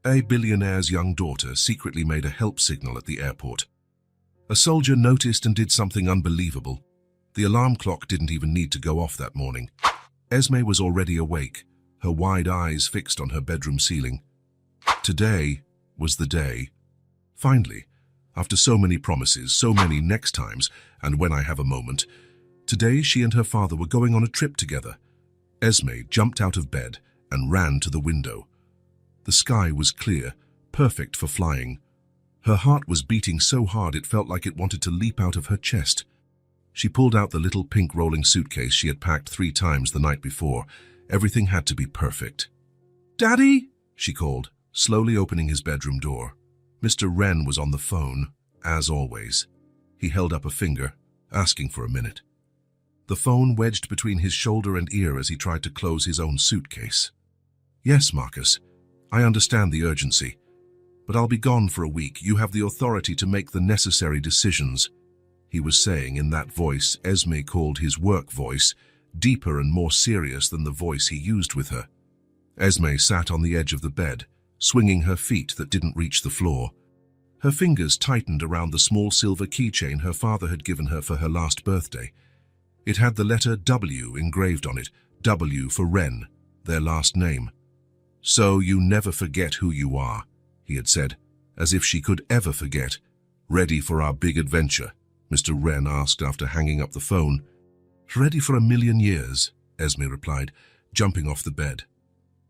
A billionaire's young daughter secretly made a help signal at the airport. A soldier noticed and did something unbelievable. The alarm clock didn't even need to go off that morning. Esme was already awake, her wide eyes fixed on her bedroom ceiling. Today was the day. Finally, after so many promises, so many next times, and when I have a moment, today she and her father were going on a trip together. Esme jumped out of bed and ran to the window. The sky was clear, perfect for flying. Her heart was beating so hard it felt like it wanted to leap out of her chest. She pulled out the little pink rolling suitcase she had packed 3 times the night before. Everything had to be perfect. "Daddy!" she called, slowly opening his bedroom door. Mr. Wren was on the phone, as always. He held up a finger, asking for a minute. The phone wedged between his shoulder and ear as he tried to close his own suitcase. "Yes, Marcus, I understand the urgency, but I'll be gone for a week. You have the authority to make the necessary decisions," he was saying in that voice Esme called his work voice, deeper and more serious than the voice he used with her. Esme sat on the edge of the bed, swinging her feet that didn't reach the floor. Her fingers tightened around the small silver keychain her father had given her for her last birthday. It had the letter W engraved on it, W for Wren, their last name. "So you never forget who you are," he had said, as if she could ever forget. "Ready for our big adventure?" Mr. Wren asked after hanging up the phone. "Ready for 1,000,000 years," Esme replied, jumping off the bed.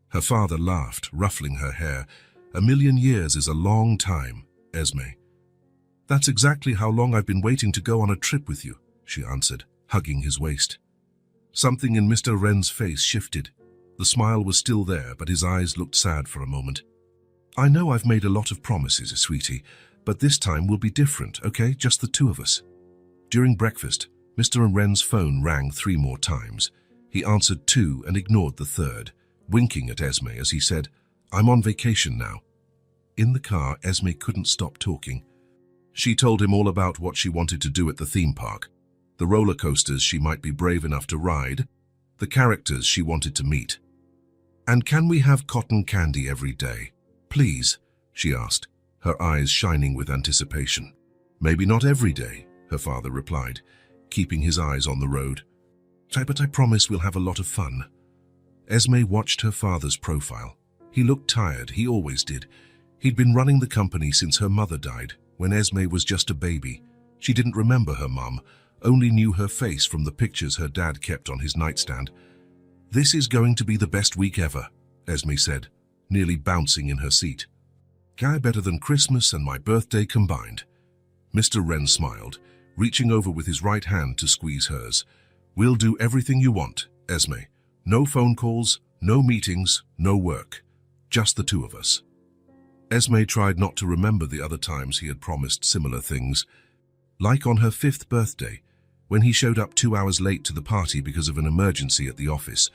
Her father laughed, ruffling her hair. "1,000,000 years is a long time, Esme." "That's exactly how long I've been waiting to go on a trip with you," she answered, hugging his waist. Something in Mr. Wren's face shifted. The smile was still there, but his eyes looked sad for a moment. "I know I've made a lot of promises, sweetie, but this time will be different, okay? Just the 2 of us." During breakfast, Mr. Wren's phone rang 3 more times. He answered 2 and ignored the 3rd, winking at Esme as he said, "I'm on vacation now." In the car, Esme couldn't stop talking. She told him all about what she wanted to do at the theme park, the roller coasters she might be brave enough to ride, the characters she wanted to meet. "And can we have cotton candy every day, please?" she asked, her eyes shining with anticipation. "Maybe not every day," her father replied, keeping his eyes on the road. "But I promise we'll have a lot of fun." Esme watched her father's profile. He looked tired, he always did. He'd been running the company since her mother died, when Esme was just a baby. She didn't remember her mum, only knew her face from the pictures her dad kept on his nightstand. "This is going to be the best week ever," Esme said, nearly bouncing in her seat. "Better than Christmas and my birthday combined." Mr. Wren smiled, reaching over with his right hand to squeeze hers. "We'll do everything you want, Esme. No phone calls, no meetings, no work. Just the 2 of us." Esme tried not to remember the other times he had promised similar things. Like on her 5th birthday, when he showed up 2 hours late to the party because of an emergency at the office,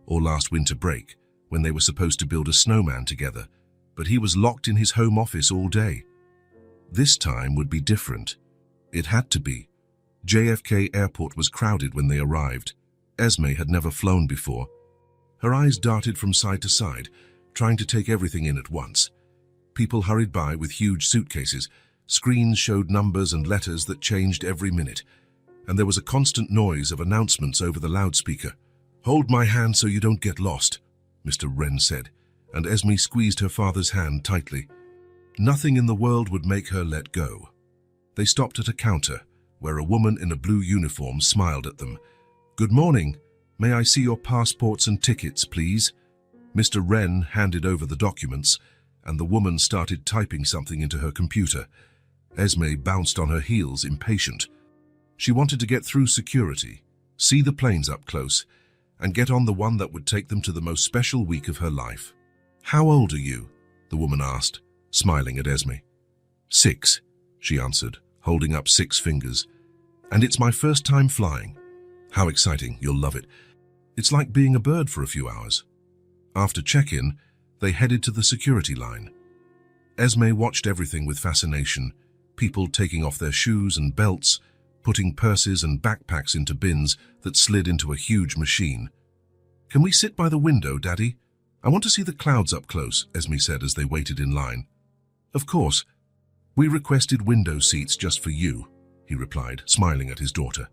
or last winter break, when they were supposed to build a snowman together, but he was locked in his home office all day. This time would be different. It had to be. JFK Airport was crowded when they arrived. Esme had never flown before. Her eyes darted from side to side, trying to take everything in at once. People hurried by with huge suitcases. Screens showed numbers and letters that changed every minute. And there was a constant noise of announcements over the loudspeaker. "Hold my hand so you don't get lost," Mr. Wren said, and Esme squeezed her father's hand tightly. Nothing in the world would make her let go. They stopped at a counter, where a woman in a blue uniform smiled at them. "Good morning. May I see your passports and tickets, please?" Mr. Wren handed over the documents, and the woman started typing something into her computer. Esme bounced on her heels, impatient. She wanted to get through security, see the planes up close, and get on the one that would take them to the most special week of her life. "How old are you?" the woman asked, smiling at Esme. 6, she answered, holding up 6 fingers. "And it's my first time flying." "How exciting, you'll love it. It's like being a bird for a few hours." After check-in, they headed to the security line. Esme watched everything with fascination, people taking off their shoes and belts, putting purses and backpacks into bins that slid into a huge machine. "Can we sit by the window, Daddy?" I want to see the clouds up close, Esme said as they waited in line. Of course. We requested window seats just for you, he replied, smiling at his daughter.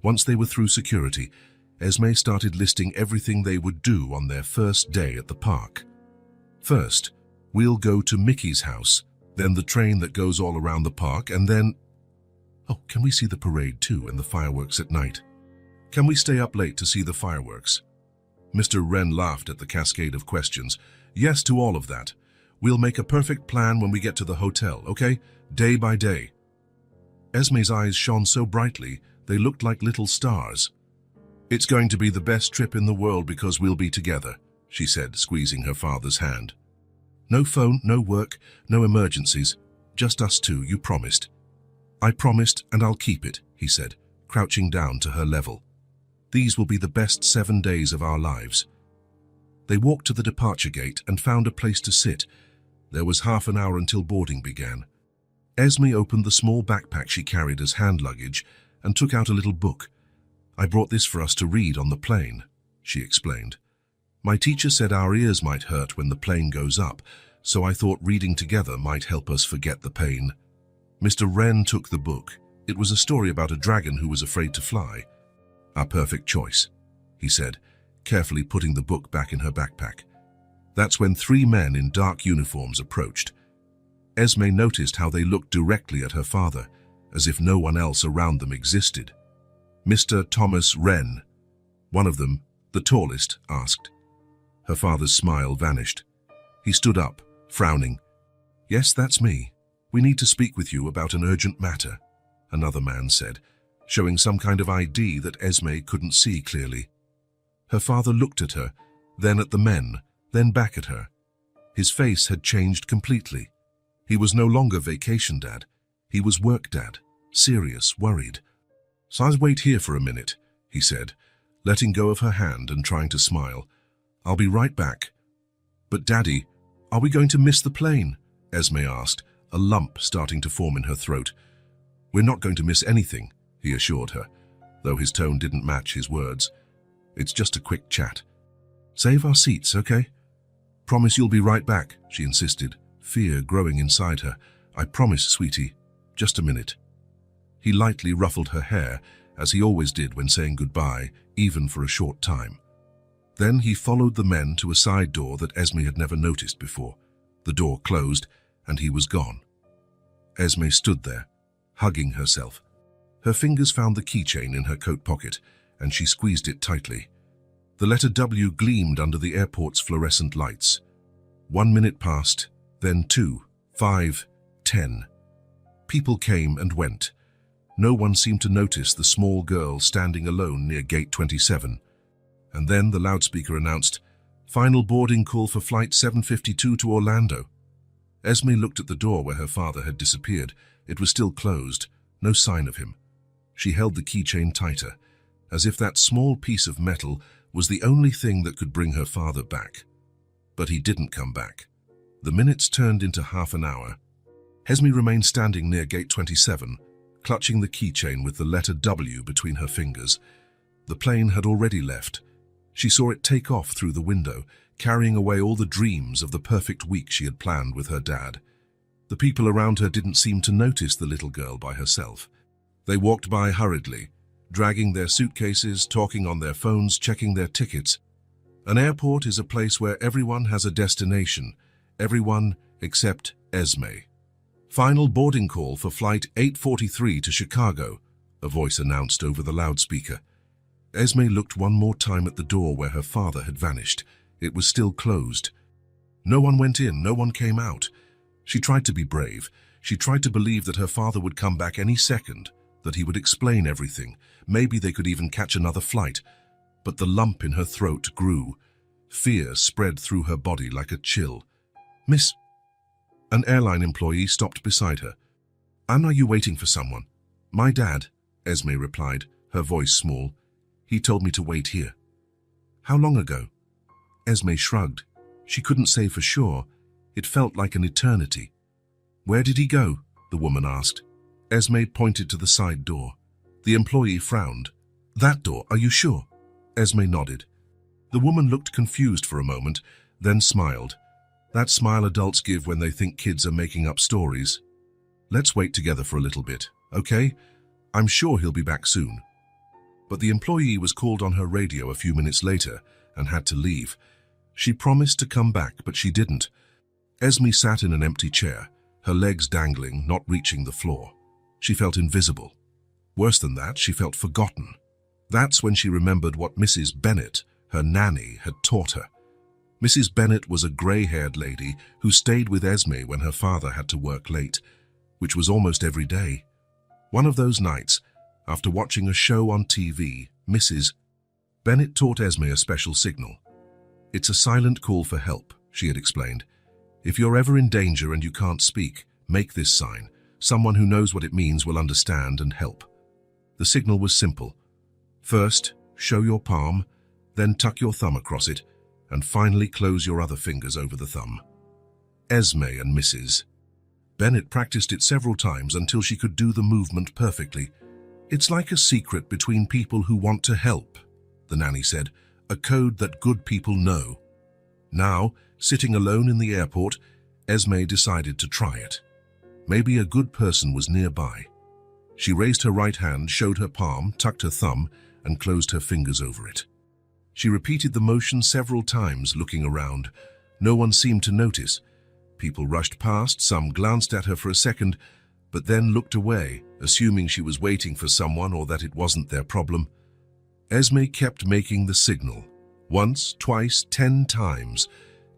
Once they were through security, Esme started listing everything they would do on their first day at the park. First, we'll go to Mickey's house, then the train that goes all around the park, and then... Oh, can we see the parade too and the fireworks at night? Can we stay up late to see the fireworks? Mr. Wren laughed at the cascade of questions. Yes to all of that. We'll make a perfect plan when we get to the hotel, okay? Day by day. Esme's eyes shone so brightly, they looked like little stars. It's going to be the best trip in the world because we'll be together, she said, squeezing her father's hand. No phone, no work, no emergencies. Just us two, you promised. I promised, and I'll keep it, he said, crouching down to her level. These will be the best 7 days of our lives. They walked to the departure gate and found a place to sit. There was half an hour until boarding began. Esme opened the small backpack she carried as hand luggage and took out a little book. I brought this for us to read on the plane, she explained. My teacher said our ears might hurt when the plane goes up, so I thought reading together might help us forget the pain. Mr. Wren took the book. It was a story about a dragon who was afraid to fly. Our perfect choice, he said, carefully putting the book back in her backpack. That's when 3 men in dark uniforms approached. Esme noticed how they looked directly at her father, as if no one else around them existed. Mr. Thomas Wren, one of them, the tallest, asked. Her father's smile vanished. He stood up, frowning. Yes, that's me. We need to speak with you about an urgent matter, another man said, showing some kind of ID that Esme couldn't see clearly. Her father looked at her, then at the men, then back at her. His face had changed completely. He was no longer vacation dad. He was work dad, serious, worried. So I'll wait here for a minute, he said, letting go of her hand and trying to smile. I'll be right back. But Daddy, are we going to miss the plane? Esme asked, a lump starting to form in her throat. We're not going to miss anything, he assured her, though his tone didn't match his words. It's just a quick chat. Save our seats, okay? Promise you'll be right back, she insisted, fear growing inside her. I promise, sweetie. Just a minute. He lightly ruffled her hair, as he always did when saying goodbye, even for a short time. Then he followed the men to a side door that Esme had never noticed before. The door closed, and he was gone. Esme stood there, hugging herself. Her fingers found the keychain in her coat pocket, and she squeezed it tightly. The letter W gleamed under the airport's fluorescent lights. 1 minute passed, then 2, 5, 10. People came and went. No one seemed to notice the small girl standing alone near gate 27. And then the loudspeaker announced, "Final boarding call for flight 752 to Orlando." Esme looked at the door where her father had disappeared. It was still closed, no sign of him. She held the keychain tighter, as if that small piece of metal was the only thing that could bring her father back. But he didn't come back. The minutes turned into half an hour. Esme remained standing near gate 27, clutching the keychain with the letter W between her fingers. The plane had already left. She saw it take off through the window, carrying away all the dreams of the perfect week she had planned with her dad. The people around her didn't seem to notice the little girl by herself. They walked by hurriedly, dragging their suitcases, talking on their phones, checking their tickets. An airport is a place where everyone has a destination, everyone except Esme. "Final boarding call for flight 843 to Chicago," a voice announced over the loudspeaker. Esme looked one more time at the door where her father had vanished. It was still closed. No one went in, no one came out. She tried to be brave. She tried to believe that her father would come back any second, that he would explain everything. Maybe they could even catch another flight. But the lump in her throat grew. Fear spread through her body like a chill. "Miss..." An airline employee stopped beside her. "Are you waiting for someone?" "My dad," Esme replied, her voice small. "He told me to wait here." "How long ago?" Esme shrugged. She couldn't say for sure. It felt like an eternity. "Where did he go?" the woman asked. Esme pointed to the side door. The employee frowned. "That door, are you sure?" Esme nodded. The woman looked confused for a moment, then smiled. That smile adults give when they think kids are making up stories. "Let's wait together for a little bit, okay? I'm sure he'll be back soon." But the employee was called on her radio a few minutes later and had to leave. She promised to come back, but she didn't. Esme sat in an empty chair, her legs dangling, not reaching the floor. She felt invisible. Worse than that, she felt forgotten. That's when she remembered what Mrs. Bennet, her nanny, had taught her. Mrs. Bennet was a grey-haired lady who stayed with Esme when her father had to work late, which was almost every day. One of those nights, after watching a show on TV, Mrs. Bennet taught Esme a special signal. "It's a silent call for help," she had explained. "If you're ever in danger and you can't speak, make this sign. Someone who knows what it means will understand and help." The signal was simple. First, show your palm, then tuck your thumb across it, and finally close your other fingers over the thumb. Esme and Mrs. Bennet practiced it several times until she could do the movement perfectly. "It's like a secret between people who want to help," the nanny said, "a code that good people know." Now, sitting alone in the airport, Esme decided to try it. Maybe a good person was nearby. She raised her right hand, showed her palm, tucked her thumb, and closed her fingers over it. She repeated the motion several times, looking around. No one seemed to notice. People rushed past, some glanced at her for a second, but then looked away, assuming she was waiting for someone or that it wasn't their problem. Esme kept making the signal. Once, twice, 10 times.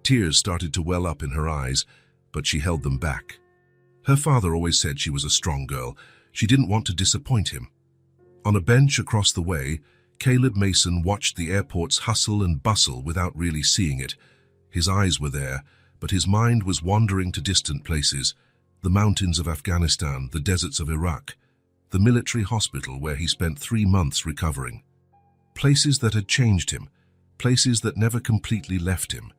Tears started to well up in her eyes, but she held them back. Her father always said she was a strong girl. She didn't want to disappoint him. On a bench across the way, Caleb Mason watched the airport's hustle and bustle without really seeing it. His eyes were there, but his mind was wandering to distant places. The mountains of Afghanistan, the deserts of Iraq, the military hospital where he spent 3 months recovering. Places that had changed him, places that never completely left him.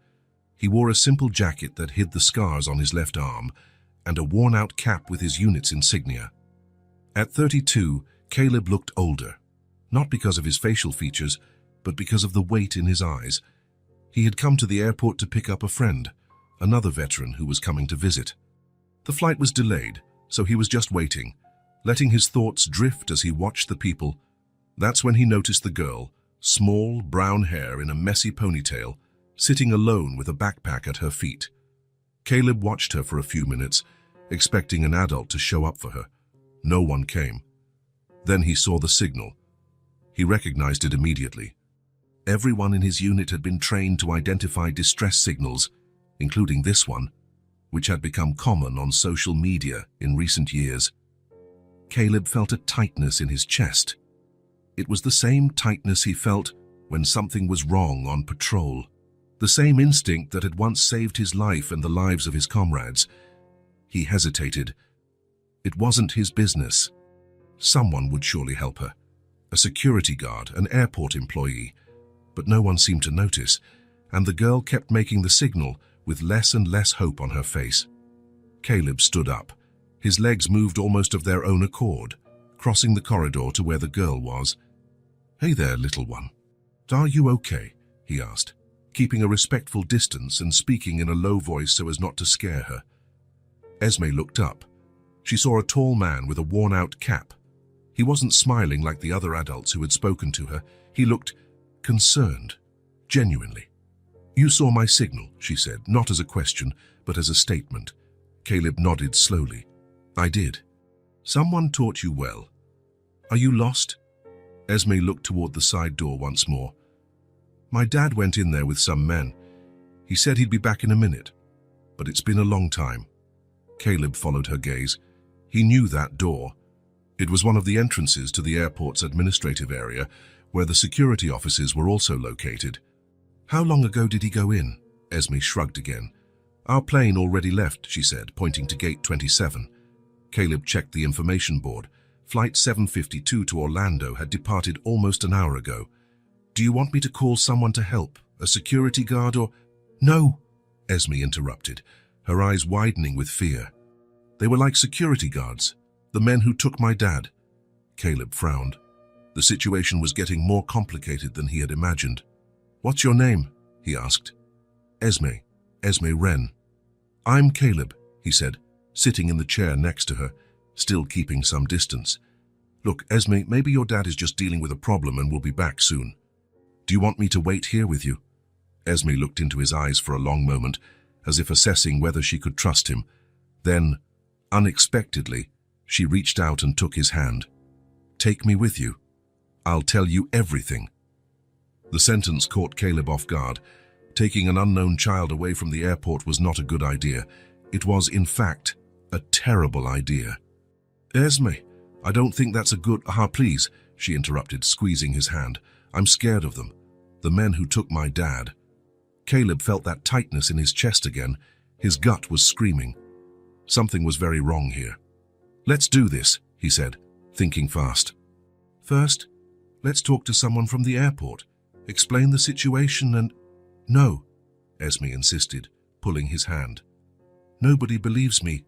He wore a simple jacket that hid the scars on his left arm and a worn-out cap with his unit's insignia. At 32, Caleb looked older, not because of his facial features, but because of the weight in his eyes. He had come to the airport to pick up a friend, another veteran who was coming to visit. The flight was delayed, so he was just waiting, letting his thoughts drift as he watched the people. That's when he noticed the girl, small, brown hair in a messy ponytail, sitting alone with a backpack at her feet. Caleb watched her for a few minutes, expecting an adult to show up for her. No one came. Then he saw the signal. He recognized it immediately. Everyone in his unit had been trained to identify distress signals, including this one, which had become common on social media in recent years. Caleb felt a tightness in his chest. It was the same tightness he felt when something was wrong on patrol. The same instinct that had once saved his life and the lives of his comrades. He hesitated. It wasn't his business. Someone would surely help her. A security guard, an airport employee. But no one seemed to notice, and the girl kept making the signal with less and less hope on her face. Caleb stood up. His legs moved almost of their own accord, crossing the corridor to where the girl was. "Hey there, little one. Are you okay?" he asked, keeping a respectful distance and speaking in a low voice so as not to scare her. Esme looked up. She saw a tall man with a worn-out cap. He wasn't smiling like the other adults who had spoken to her. He looked concerned, genuinely. "You saw my signal," she said, not as a question, but as a statement. Caleb nodded slowly. "I did. Someone taught you well. Are you lost?" Esme looked toward the side door once more. "My dad went in there with some men. He said he'd be back in a minute, but it's been a long time." Caleb followed her gaze. He knew that door. It was one of the entrances to the airport's administrative area, where the security offices were also located. "How long ago did he go in?" Esme shrugged again. "Our plane already left," she said, pointing to gate 27. Caleb checked the information board. Flight 752 to Orlando had departed almost an hour ago. "Do you want me to call someone to help? A security guard or—" "No," Esme interrupted, her eyes widening with fear. "They were like security guards, the men who took my dad." Caleb frowned. The situation was getting more complicated than he had imagined. "What's your name?" he asked. Esme. Esme Wren. I'm Caleb, he said, sitting in the chair next to her, still keeping some distance. Look, Esme, maybe your dad is just dealing with a problem and will be back soon. Do you want me to wait here with you? Esme looked into his eyes for a long moment, as if assessing whether she could trust him. Then, unexpectedly, she reached out and took his hand. Take me with you. I'll tell you everything. The sentence caught Caleb off guard. Taking an unknown child away from the airport was not a good idea. It was, in fact, a terrible idea. Esme, I don't think that's a good— please, she interrupted, squeezing his hand. I'm scared of them. The men who took my dad. Caleb felt that tightness in his chest again. His gut was screaming. Something was very wrong here. Let's do this, he said, thinking fast. First, let's talk to someone from the airport. Explain the situation and— No, Esme insisted, pulling his hand. Nobody believes me.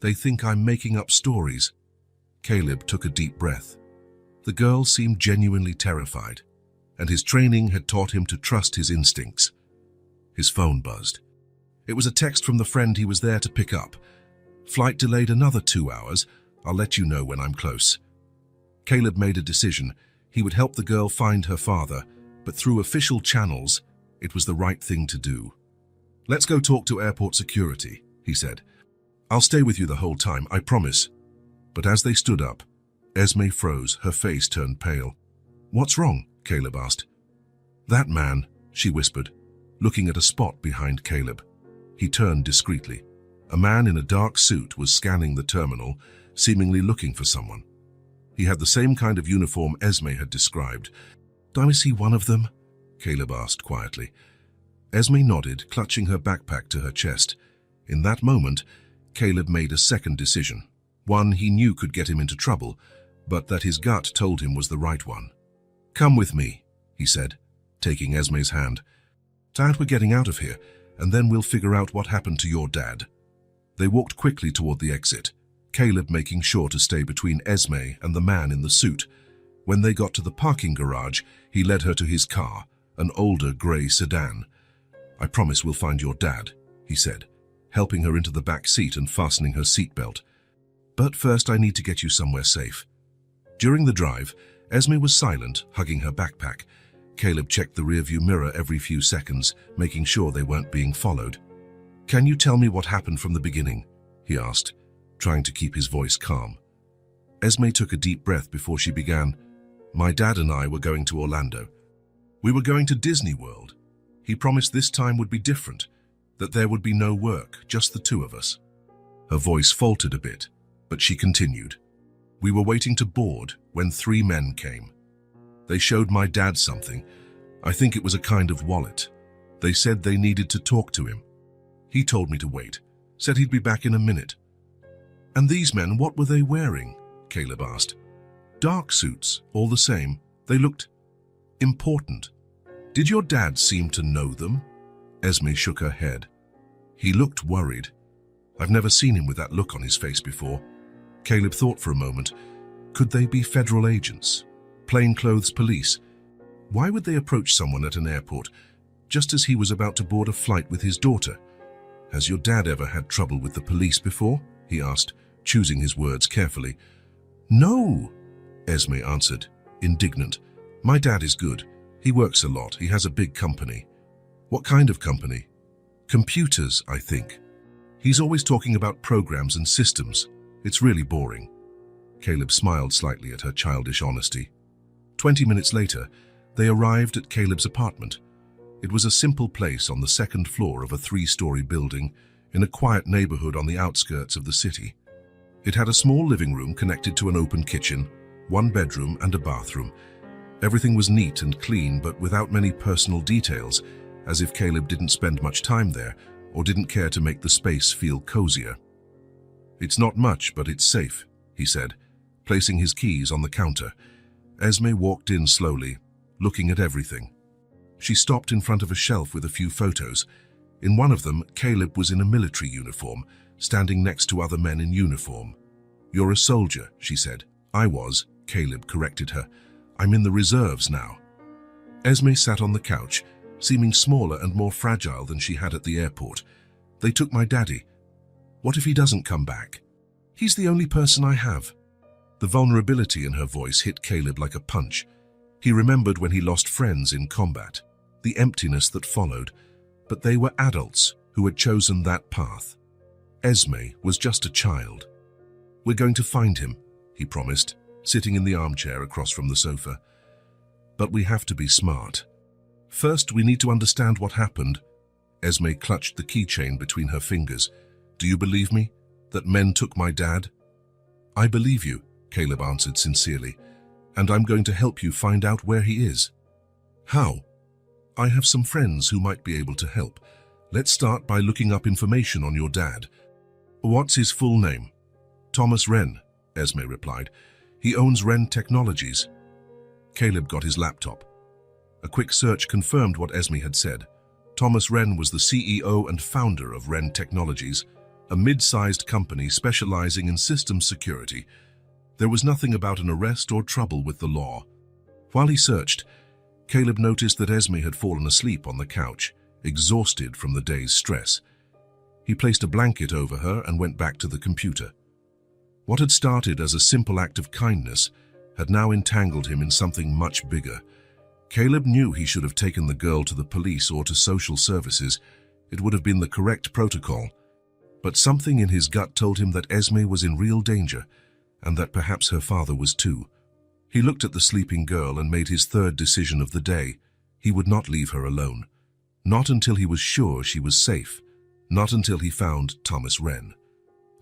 They think I'm making up stories. Caleb took a deep breath. The girl seemed genuinely terrified, and his training had taught him to trust his instincts. His phone buzzed. It was a text from the friend he was there to pick up. Flight delayed another 2 hours. I'll let you know when I'm close. Caleb made a decision. He would help the girl find her father, but through official channels, it was the right thing to do. Let's go talk to airport security, he said. I'll stay with you the whole time, I promise. But as they stood up, Esme froze, her face turned pale. What's wrong? Caleb asked. That man, she whispered, looking at a spot behind Caleb. He turned discreetly. A man in a dark suit was scanning the terminal, seemingly looking for someone. He had the same kind of uniform Esme had described. Do I see one of them? Caleb asked quietly. Esme nodded, clutching her backpack to her chest. In that moment, Caleb made a second decision. One he knew could get him into trouble, but that his gut told him was the right one. Come with me, he said, taking Esme's hand. Dad, we're getting out of here, and then we'll figure out what happened to your dad. They walked quickly toward the exit, Caleb making sure to stay between Esme and the man in the suit. When they got to the parking garage, he led her to his car, an older grey sedan. I promise we'll find your dad, he said, helping her into the back seat and fastening her seatbelt. But first I need to get you somewhere safe. During the drive, Esme was silent, hugging her backpack. Caleb checked the rearview mirror every few seconds, making sure they weren't being followed. Can you tell me what happened from the beginning? He asked, trying to keep his voice calm. Esme took a deep breath before she began. My dad and I were going to Orlando. We were going to Disney World. He promised this time would be different, that there would be no work, just the two of us. Her voice faltered a bit, but she continued. We were waiting to board when 3 men came. They showed my dad something. I think it was a kind of wallet. They said they needed to talk to him. He told me to wait, said he'd be back in a minute. And these men, what were they wearing? Caleb asked. Dark suits, all the same. They looked important. Did your dad seem to know them? Esme shook her head. He looked worried. I've never seen him with that look on his face before. Caleb thought for a moment. Could they be federal agents? Plainclothes police? Why would they approach someone at an airport, just as he was about to board a flight with his daughter? Has your dad ever had trouble with the police before? He asked, choosing his words carefully. No, Esme answered, indignant. My dad is good. He works a lot. He has a big company. What kind of company? Computers, I think. He's always talking about programs and systems. It's really boring. Caleb smiled slightly at her childish honesty. 20 minutes later, they arrived at Caleb's apartment. It was a simple place on the 2nd floor of a 3-story building in a quiet neighborhood on the outskirts of the city. It had a small living room connected to an open kitchen, 1 bedroom and a bathroom. Everything was neat and clean, but without many personal details, as if Caleb didn't spend much time there or didn't care to make the space feel cozier. It's not much, but it's safe, he said, placing his keys on the counter. Esme walked in slowly, looking at everything. She stopped in front of a shelf with a few photos. In one of them, Caleb was in a military uniform, standing next to other men in uniform. You're a soldier, she said. I was, Caleb corrected her. I'm in the reserves now. Esme sat on the couch, seeming smaller and more fragile than she had at the airport. They took my daddy. What if he doesn't come back? He's the only person I have. The vulnerability in her voice hit Caleb like a punch. He remembered when he lost friends in combat, the emptiness that followed, but they were adults who had chosen that path. Esme was just a child. We're going to find him, he promised, sitting in the armchair across from the sofa. But we have to be smart. First, we need to understand what happened. Esme clutched the keychain between her fingers. Do you believe me? That men took my dad? I believe you, Caleb answered sincerely, and I'm going to help you find out where he is. How? I have some friends who might be able to help. Let's start by looking up information on your dad. What's his full name? Thomas Wren, Esme replied. He owns Wren Technologies. Caleb got his laptop. A quick search confirmed what Esme had said. Thomas Wren was the CEO and founder of Wren Technologies, a mid-sized company specializing in systems security. There was nothing about an arrest or trouble with the law. While he searched, Caleb noticed that Esme had fallen asleep on the couch, exhausted from the day's stress. He placed a blanket over her and went back to the computer. What had started as a simple act of kindness had now entangled him in something much bigger. Caleb knew he should have taken the girl to the police or to social services. It would have been the correct protocol. But something in his gut told him that Esme was in real danger, and that perhaps her father was too. He looked at the sleeping girl and made his third decision of the day. He would not leave her alone. Not until he was sure she was safe. Not until he found Thomas Wren.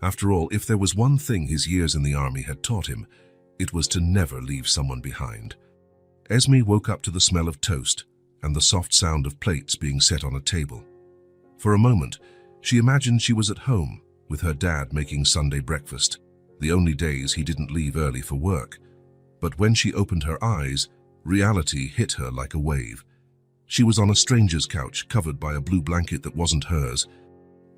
After all, if there was one thing his years in the army had taught him, it was to never leave someone behind. Esme woke up to the smell of toast and the soft sound of plates being set on a table. For a moment, she imagined she was at home, with her dad making Sunday breakfast, the only days he didn't leave early for work. But when she opened her eyes, reality hit her like a wave. She was on a stranger's couch, covered by a blue blanket that wasn't hers.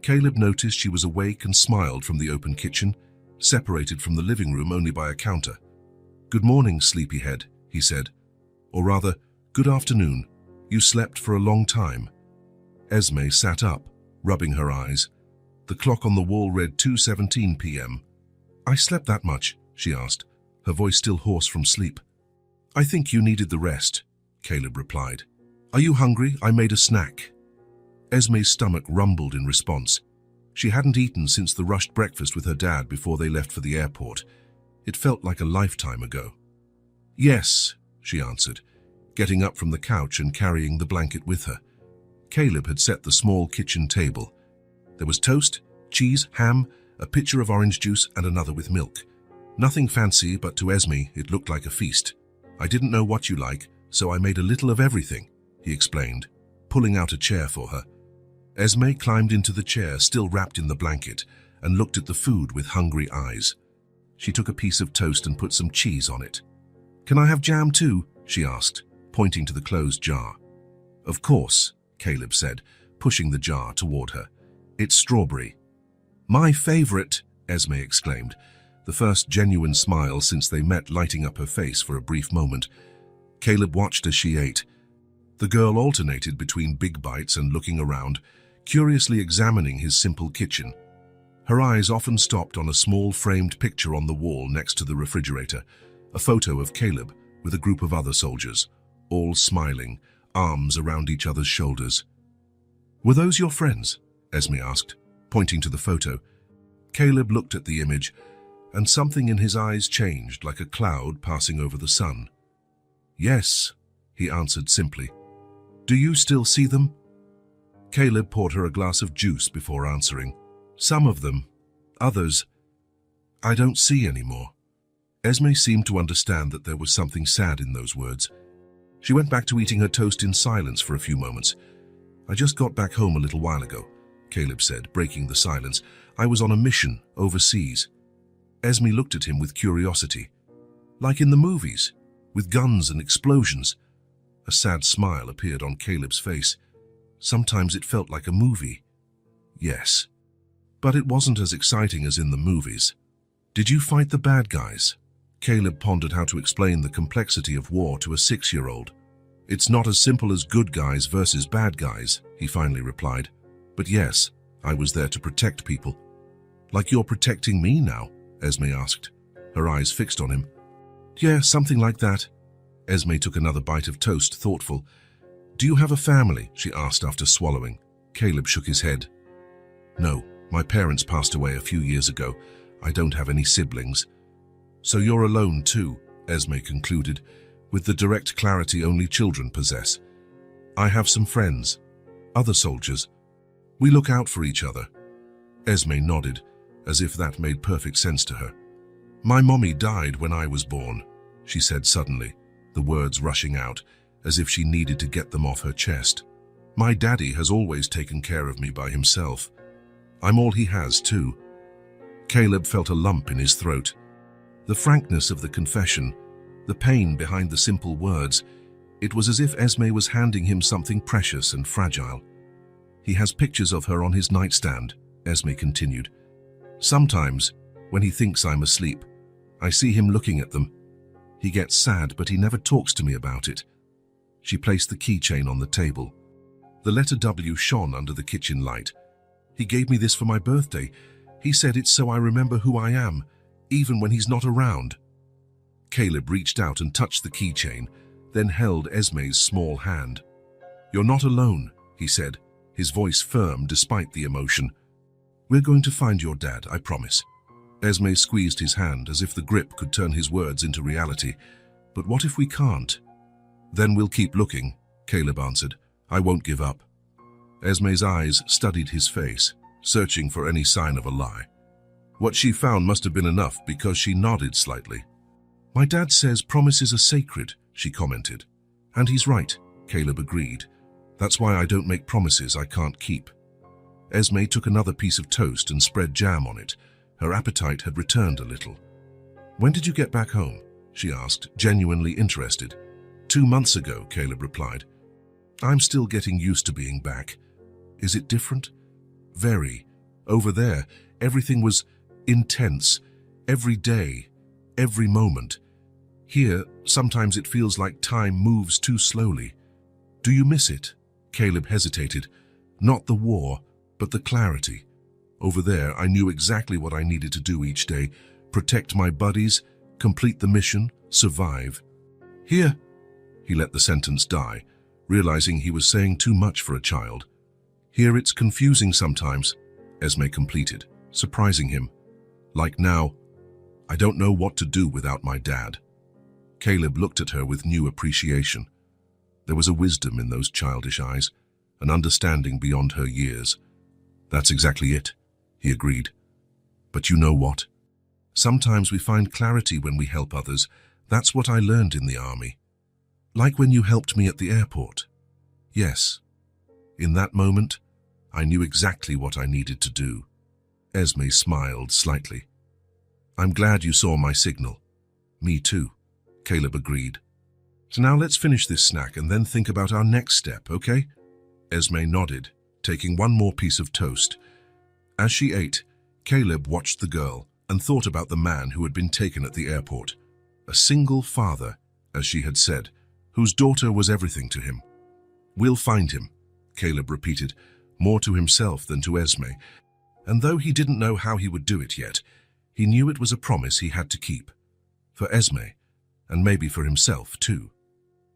Caleb noticed she was awake and smiled from the open kitchen, separated from the living room only by a counter. "Good morning, sleepyhead," he said. Or rather, "Good afternoon. You slept for a long time." Esme sat up, rubbing her eyes. The clock on the wall read 2:17 p.m. "I slept that much?" she asked, her voice still hoarse from sleep. "I think you needed the rest," Caleb replied. "Are you hungry? I made a snack." Esme's stomach rumbled in response. She hadn't eaten since the rushed breakfast with her dad before they left for the airport. It felt like a lifetime ago. "Yes," she answered, getting up from the couch and carrying the blanket with her. Caleb had set the small kitchen table. There was toast, cheese, ham, a pitcher of orange juice, and another with milk. Nothing fancy, but to Esme it looked like a feast. "I didn't know what you like, so I made a little of everything," he explained, pulling out a chair for her. Esme climbed into the chair, still wrapped in the blanket, and looked at the food with hungry eyes. She took a piece of toast and put some cheese on it. "Can I have jam too?" she asked, pointing to the closed jar. "Of course," Caleb said, pushing the jar toward her. "It's strawberry." "My favorite," Esme exclaimed, the first genuine smile since they met lighting up her face for a brief moment. Caleb watched as she ate. The girl alternated between big bites and looking around, curiously examining his simple kitchen. Her eyes often stopped on a small framed picture on the wall next to the refrigerator, a photo of Caleb with a group of other soldiers, all smiling, arms around each other's shoulders. "Were those your friends?" Esme asked, pointing to the photo. Caleb looked at the image, and something in his eyes changed like a cloud passing over the sun. "Yes," he answered simply. "Do you still see them?" Caleb poured her a glass of juice before answering. "Some of them. Others, I don't see anymore." Esme seemed to understand that there was something sad in those words. She went back to eating her toast in silence for a few moments. "I just got back home a little while ago," Caleb said, breaking the silence. "I was on a mission overseas." Esme looked at him with curiosity. "Like in the movies, with guns and explosions?" A sad smile appeared on Caleb's face. "Sometimes it felt like a movie." "Yes. But it wasn't as exciting as in the movies." "Did you fight the bad guys?" Caleb pondered how to explain the complexity of war to a 6-year-old. It's not as simple as good guys versus bad guys, he finally replied. But yes, I was there to protect people. Like you're protecting me now? Esme asked, her eyes fixed on him. Yeah, something like that. Esme took another bite of toast, thoughtful. Do you have a family? She asked after swallowing. Caleb shook his head. No, my parents passed away a few years ago. I don't have any siblings. So you're alone too, Esme concluded, with the direct clarity only children possess. I have some friends, other soldiers. We look out for each other. Esme nodded, as if that made perfect sense to her. My mommy died when I was born, she said suddenly, the words rushing out, as if she needed to get them off her chest. My daddy has always taken care of me by himself. I'm all he has, too. Caleb felt a lump in his throat. The frankness of the confession, the pain behind the simple words, it was as if Esme was handing him something precious and fragile. He has pictures of her on his nightstand, Esme continued. Sometimes, when he thinks I'm asleep, I see him looking at them. He gets sad, but he never talks to me about it. She placed the keychain on the table. The letter W shone under the kitchen light. He gave me this for my birthday. He said it's so I remember who I am, even when he's not around. Caleb reached out and touched the keychain, then held Esme's small hand. You're not alone, he said, his voice firm despite the emotion. We're going to find your dad, I promise. Esme squeezed his hand as if the grip could turn his words into reality. But what if we can't? Then we'll keep looking, Caleb answered. I won't give up. Esme's eyes studied his face, searching for any sign of a lie. What she found must have been enough because she nodded slightly. My dad says promises are sacred, she commented. And he's right, Caleb agreed. That's why I don't make promises I can't keep. Esme took another piece of toast and spread jam on it. Her appetite had returned a little. When did you get back home? She asked, genuinely interested. 2 months ago, Caleb replied. I'm still getting used to being back. Is it different? Very. Over there, everything was intense. Every day, every moment. Here, sometimes it feels like time moves too slowly. Do you miss it? Caleb hesitated. Not the war, but the clarity. Over there, I knew exactly what I needed to do each day. Protect my buddies, complete the mission, survive. Here, he let the sentence die, realizing he was saying too much for a child. Here it's confusing sometimes, Esme completed, surprising him. Like now, I don't know what to do without my dad. Caleb looked at her with new appreciation. There was a wisdom in those childish eyes, an understanding beyond her years. That's exactly it, he agreed. But you know what? Sometimes we find clarity when we help others. That's what I learned in the army. Like when you helped me at the airport. Yes. In that moment, I knew exactly what I needed to do. Esme smiled slightly. I'm glad you saw my signal. Me too, Caleb agreed. So now let's finish this snack and then think about our next step, okay? Esme nodded, taking one more piece of toast. As she ate, Caleb watched the girl and thought about the man who had been taken at the airport. A single father, as she had said, whose daughter was everything to him. We'll find him, Caleb repeated, more to himself than to Esme. And though he didn't know how he would do it yet, he knew it was a promise he had to keep. For Esme, and maybe for himself too.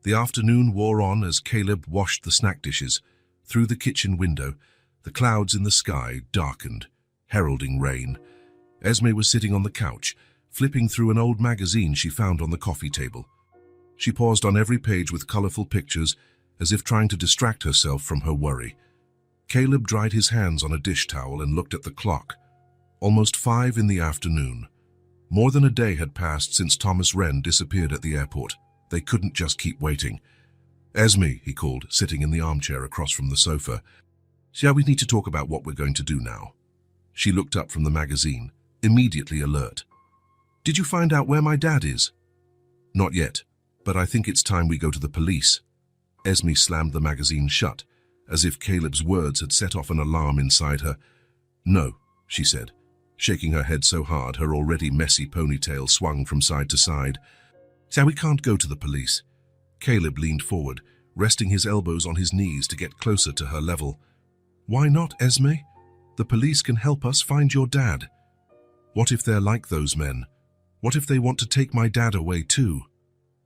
The afternoon wore on as Caleb washed the snack dishes. Through the kitchen window, the clouds in the sky darkened, heralding rain. Esme was sitting on the couch, flipping through an old magazine she found on the coffee table. She paused on every page with colorful pictures, as if trying to distract herself from her worry. Caleb dried his hands on a dish towel and looked at the clock. Almost 5 in the afternoon. More than a day had passed since Thomas Wren disappeared at the airport. They couldn't just keep waiting. Esme, he called, sitting in the armchair across from the sofa. Shall we need to talk about what we're going to do now? She looked up from the magazine, immediately alert. Did you find out where my dad is? Not yet, but I think it's time we go to the police. Esme slammed the magazine shut, as if Caleb's words had set off an alarm inside her. No, she said, shaking her head so hard her already messy ponytail swung from side to side. So we can't go to the police. Caleb leaned forward, resting his elbows on his knees to get closer to her level. "Why not, Esme? The police can help us find your dad. What if they're like those men? What if they want to take my dad away too?"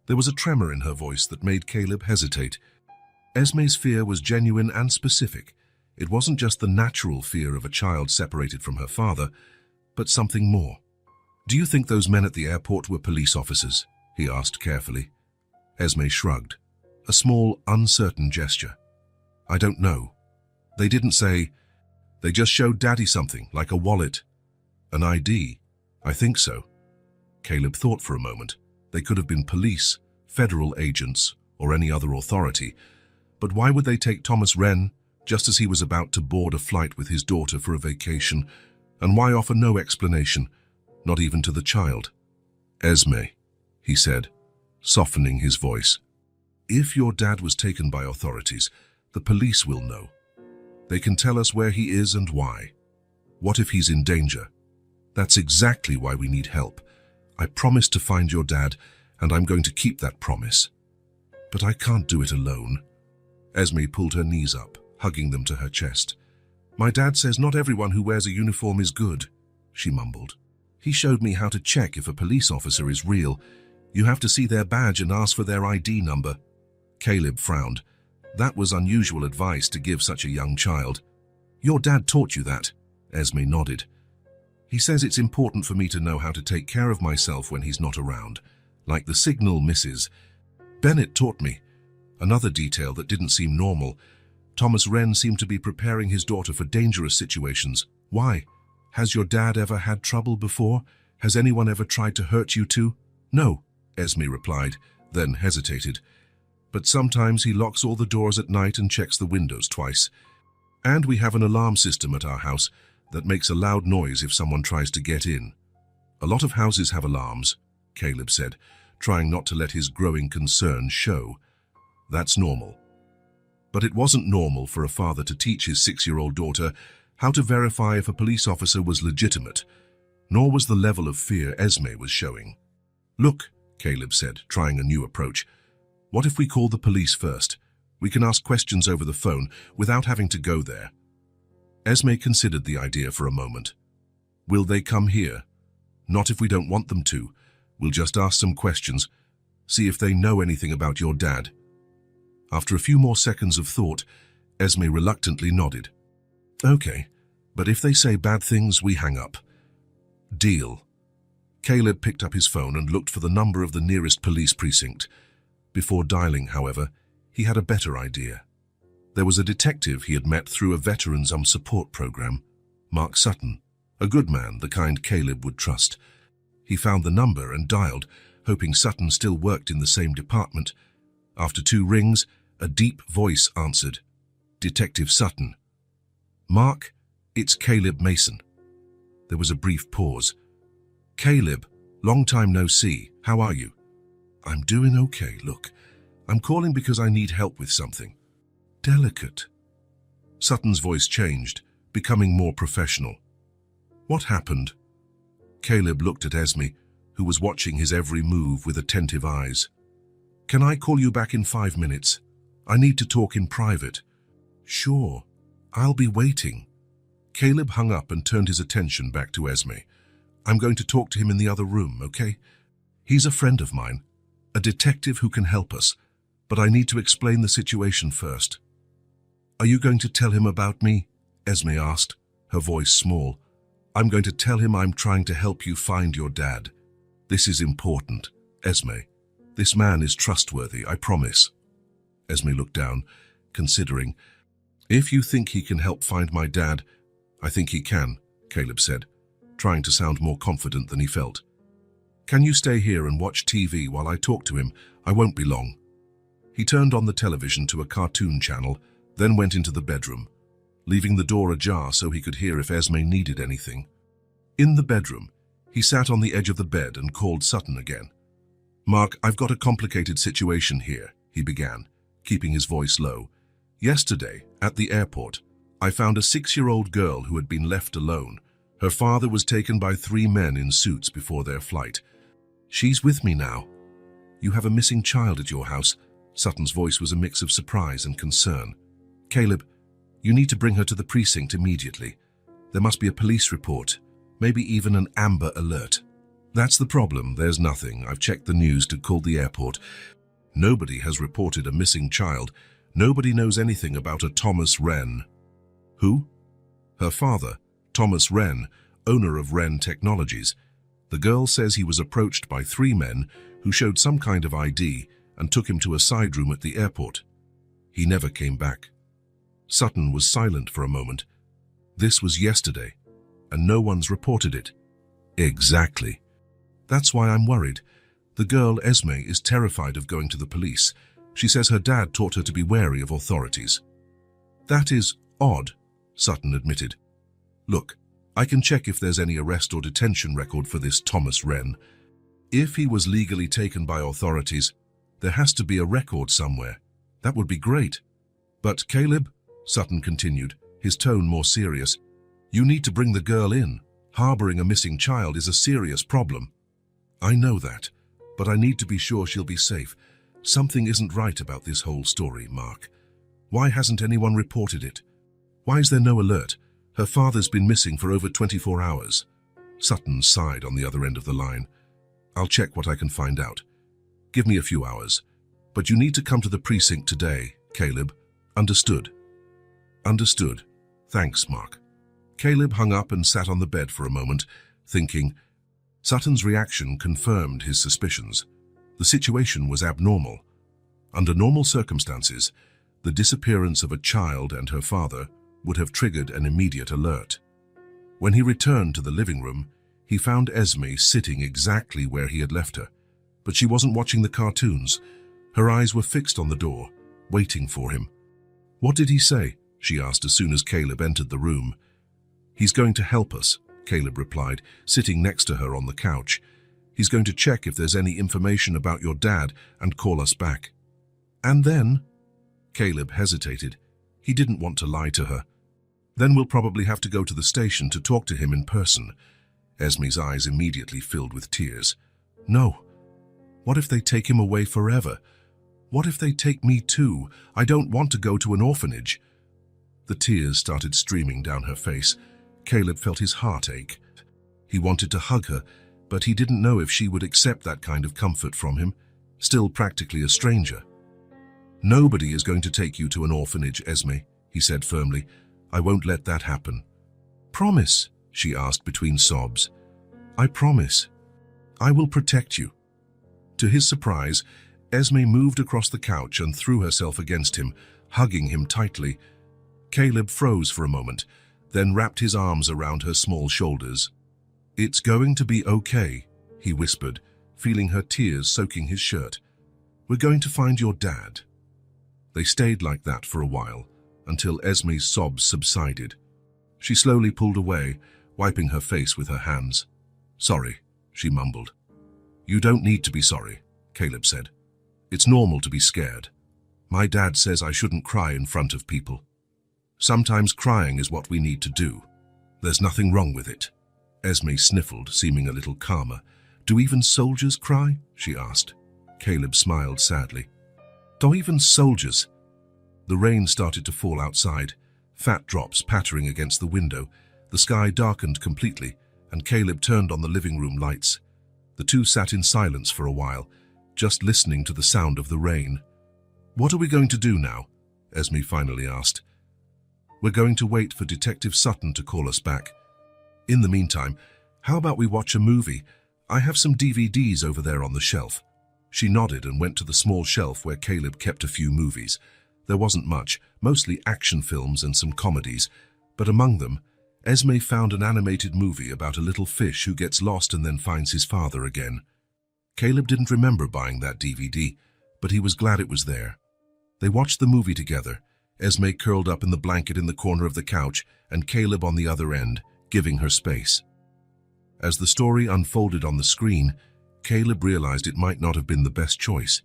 There was a tremor in her voice that made Caleb hesitate. Esme's fear was genuine and specific. It wasn't just the natural fear of a child separated from her father, but something more. "Do you think those men at the airport were police officers?" he asked carefully. Esme shrugged, a small, uncertain gesture. "I don't know. They didn't say. They just showed Daddy something, like a wallet. An ID. I think so." Caleb thought for a moment. They could have been police, federal agents, or any other authority. But why would they take Thomas Wren just as he was about to board a flight with his daughter for a vacation? And why offer no explanation, not even to the child? "Esme," he said, softening his voice. "If your dad was taken by authorities, the police will know. They can tell us where he is and why. What if he's in danger? That's exactly why we need help. I promised to find your dad, and I'm going to keep that promise. But I can't do it alone." Esme pulled her knees up, hugging them to her chest. "My dad says not everyone who wears a uniform is good," she mumbled. "He showed me how to check if a police officer is real. You have to see their badge and ask for their ID number." Caleb frowned. That was unusual advice to give such a young child. "Your dad taught you that?" Esme nodded. "He says it's important for me to know how to take care of myself when he's not around, like the signal misses. Bennett taught me." Another detail that didn't seem normal. Thomas Wren seemed to be preparing his daughter for dangerous situations. "Why? Has your dad ever had trouble before? Has anyone ever tried to hurt you too?" "No," Esme replied, then hesitated. "But sometimes he locks all the doors at night and checks the windows twice. And we have an alarm system at our house that makes a loud noise if someone tries to get in." "A lot of houses have alarms," Caleb said, trying not to let his growing concern show. "That's normal." But it wasn't normal for a father to teach his 6-year-old daughter how to verify if a police officer was legitimate, nor was the level of fear Esme was showing. "Look," Caleb said, trying a new approach. "What if we call the police first? We can ask questions over the phone without having to go there." Esme considered the idea for a moment. "Will they come here?" "Not if we don't want them to. We'll just ask some questions, see if they know anything about your dad." After a few more seconds of thought, Esme reluctantly nodded. "Okay, but if they say bad things, we hang up." "Deal." Caleb picked up his phone and looked for the number of the nearest police precinct. Before dialing, however, he had a better idea. There was a detective he had met through a veterans support program, Mark Sutton, a good man, the kind Caleb would trust. He found the number and dialed, hoping Sutton still worked in the same department. After 2 rings, a deep voice answered. "Detective Sutton." "Mark, it's Caleb Mason." There was a brief pause. "Caleb, long time no see. How are you?" "I'm doing okay, look. I'm calling because I need help with something." "Delicate." Sutton's voice changed, becoming more professional. "What happened?" Caleb looked at Esme, who was watching his every move with attentive eyes. "Can I call you back in 5 minutes? I need to talk in private." "Sure. I'll be waiting." Caleb hung up and turned his attention back to Esme. "I'm going to talk to him in the other room, okay? He's a friend of mine, a detective who can help us, but I need to explain the situation first." "Are you going to tell him about me?" Esme asked, her voice small. "I'm going to tell him I'm trying to help you find your dad. This is important, Esme. This man is trustworthy, I promise." Esme looked down, considering. "If you think he can help find my dad, I think he can," Caleb said, trying to sound more confident than he felt. "Can you stay here and watch TV while I talk to him? I won't be long." He turned on the television to a cartoon channel, then went into the bedroom, leaving the door ajar so he could hear if Esme needed anything. In the bedroom, he sat on the edge of the bed and called Sutton again. "Mark, I've got a complicated situation here," he began, keeping his voice low. "Yesterday, at the airport, I found a 6-year-old girl who had been left alone. Her father was taken by 3 men in suits before their flight. She's with me now. You have a missing child at your house. Sutton's voice was a mix of surprise and concern. "Caleb, you need to bring her to the precinct immediately. There must be a police report, maybe even an Amber Alert." "That's the problem. There's nothing. I've checked the news to call the airport. Nobody has reported a missing child. Nobody knows anything about a Thomas Wren." "Who?" "Her father, Thomas Wren, owner of Wren Technologies. The girl says he was approached by 3 men who showed some kind of ID and took him to a side room at the airport. He never came back." Sutton was silent for a moment. "This was yesterday, and no one's reported it." "Exactly. That's why I'm worried. The girl, Esme, is terrified of going to the police. She says her dad taught her to be wary of authorities." "That is odd," Sutton admitted. "Look, I can check if there's any arrest or detention record for this Thomas Wren. If he was legally taken by authorities, there has to be a record somewhere. That would be great. But Caleb," Sutton continued, his tone more serious, "you need to bring the girl in. Harboring a missing child is a serious problem." "I know that, but I need to be sure she'll be safe. Something isn't right about this whole story, Mark. Why hasn't anyone reported it? Why is there no alert? Her father's been missing for over 24 hours. Sutton sighed on the other end of the line. "I'll check what I can find out. Give me a few hours. But you need to come to the precinct today, Caleb. Understood?" "Understood. Thanks, Mark." Caleb hung up and sat on the bed for a moment, thinking. Sutton's reaction confirmed his suspicions. The situation was abnormal. Under normal circumstances, the disappearance of a child and her father would have triggered an immediate alert. When he returned to the living room, he found Esme sitting exactly where he had left her, but she wasn't watching the cartoons. Her eyes were fixed on the door, waiting for him. "What did he say?" she asked as soon as Caleb entered the room. "He's going to help us," Caleb replied, sitting next to her on the couch. "He's going to check if there's any information about your dad and call us back." "And then?" Caleb hesitated. He didn't want to lie to her. "Then we'll probably have to go to the station to talk to him in person." Esme's eyes immediately filled with tears. "No. What if they take him away forever? What if they take me too? I don't want to go to an orphanage." The tears started streaming down her face. Caleb felt his heart ache. He wanted to hug her, but he didn't know if she would accept that kind of comfort from him, still practically a stranger. "Nobody is going to take you to an orphanage, Esme," he said firmly. "I won't let that happen." "Promise?" she asked between sobs. "I promise. I will protect you." To his surprise, Esme moved across the couch and threw herself against him, hugging him tightly. Caleb froze for a moment, then wrapped his arms around her small shoulders. "It's going to be okay," he whispered, feeling her tears soaking his shirt. "We're going to find your dad." They stayed like that for a while, until Esme's sobs subsided. She slowly pulled away, wiping her face with her hands. "Sorry," she mumbled. "You don't need to be sorry," Caleb said. "It's normal to be scared. My dad says I shouldn't cry in front of people. Sometimes crying is what we need to do. There's nothing wrong with it." Esme sniffled, seeming a little calmer. "Do even soldiers cry?" she asked. Caleb smiled sadly. "Do even soldiers?" The rain started to fall outside, fat drops pattering against the window. The sky darkened completely, and Caleb turned on the living room lights. The two sat in silence for a while, just listening to the sound of the rain. "What are we going to do now?" Esme finally asked. "We're going to wait for Detective Sutton to call us back. In the meantime, how about we watch a movie? I have some DVDs over there on the shelf." She nodded and went to the small shelf where Caleb kept a few movies. There wasn't much, mostly action films and some comedies, but among them, Esme found an animated movie about a little fish who gets lost and then finds his father again. Caleb didn't remember buying that DVD, but he was glad it was there. They watched the movie together, Esme curled up in the blanket in the corner of the couch and Caleb on the other end, giving her space. As the story unfolded on the screen, Caleb realized it might not have been the best choice.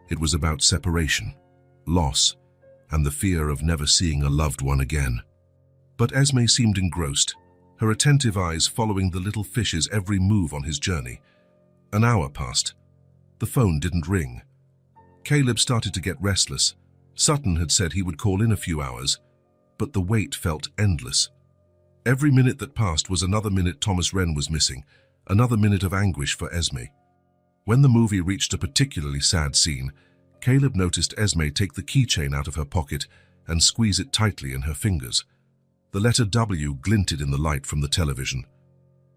It was about separation, loss, and the fear of never seeing a loved one again. But Esme seemed engrossed, her attentive eyes following the little fish's every move on his journey. An hour passed. The phone didn't ring. Caleb started to get restless. Sutton had said he would call in a few hours, but the wait felt endless. Every minute that passed was another minute Thomas Wren was missing, another minute of anguish for Esme. When the movie reached a particularly sad scene, Caleb noticed Esme take the keychain out of her pocket and squeeze it tightly in her fingers. The letter W glinted in the light from the television.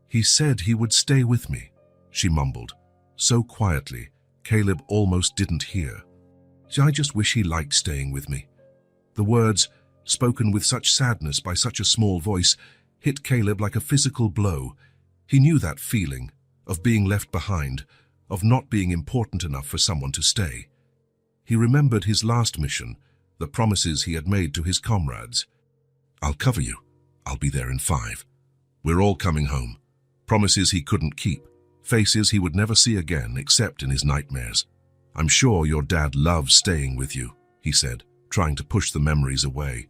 "He said he would stay with me," she mumbled, so quietly Caleb almost didn't hear. "I just wish he liked staying with me." The words, spoken with such sadness by such a small voice, hit Caleb like a physical blow. He knew that feeling of being left behind, of not being important enough for someone to stay. He remembered his last mission, the promises he had made to his comrades. "I'll cover you. I'll be there in 5. We're all coming home." Promises he couldn't keep, faces he would never see again except in his nightmares. "I'm sure your dad loves staying with you," he said, trying to push the memories away.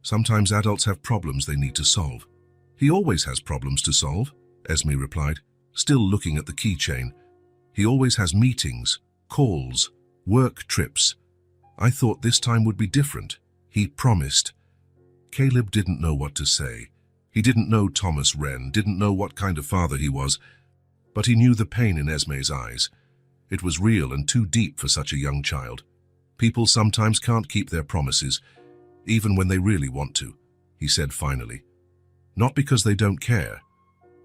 "Sometimes adults have problems they need to solve." "He always has problems to solve," Esme replied, still looking at the keychain. "He always has meetings, calls, work trips. I thought this time would be different. He promised." Caleb didn't know what to say. He didn't know Thomas Wren, didn't know what kind of father he was, but he knew the pain in Esme's eyes. It was real and too deep for such a young child. People sometimes can't keep their promises, even when they really want to, he said finally. Not because they don't care,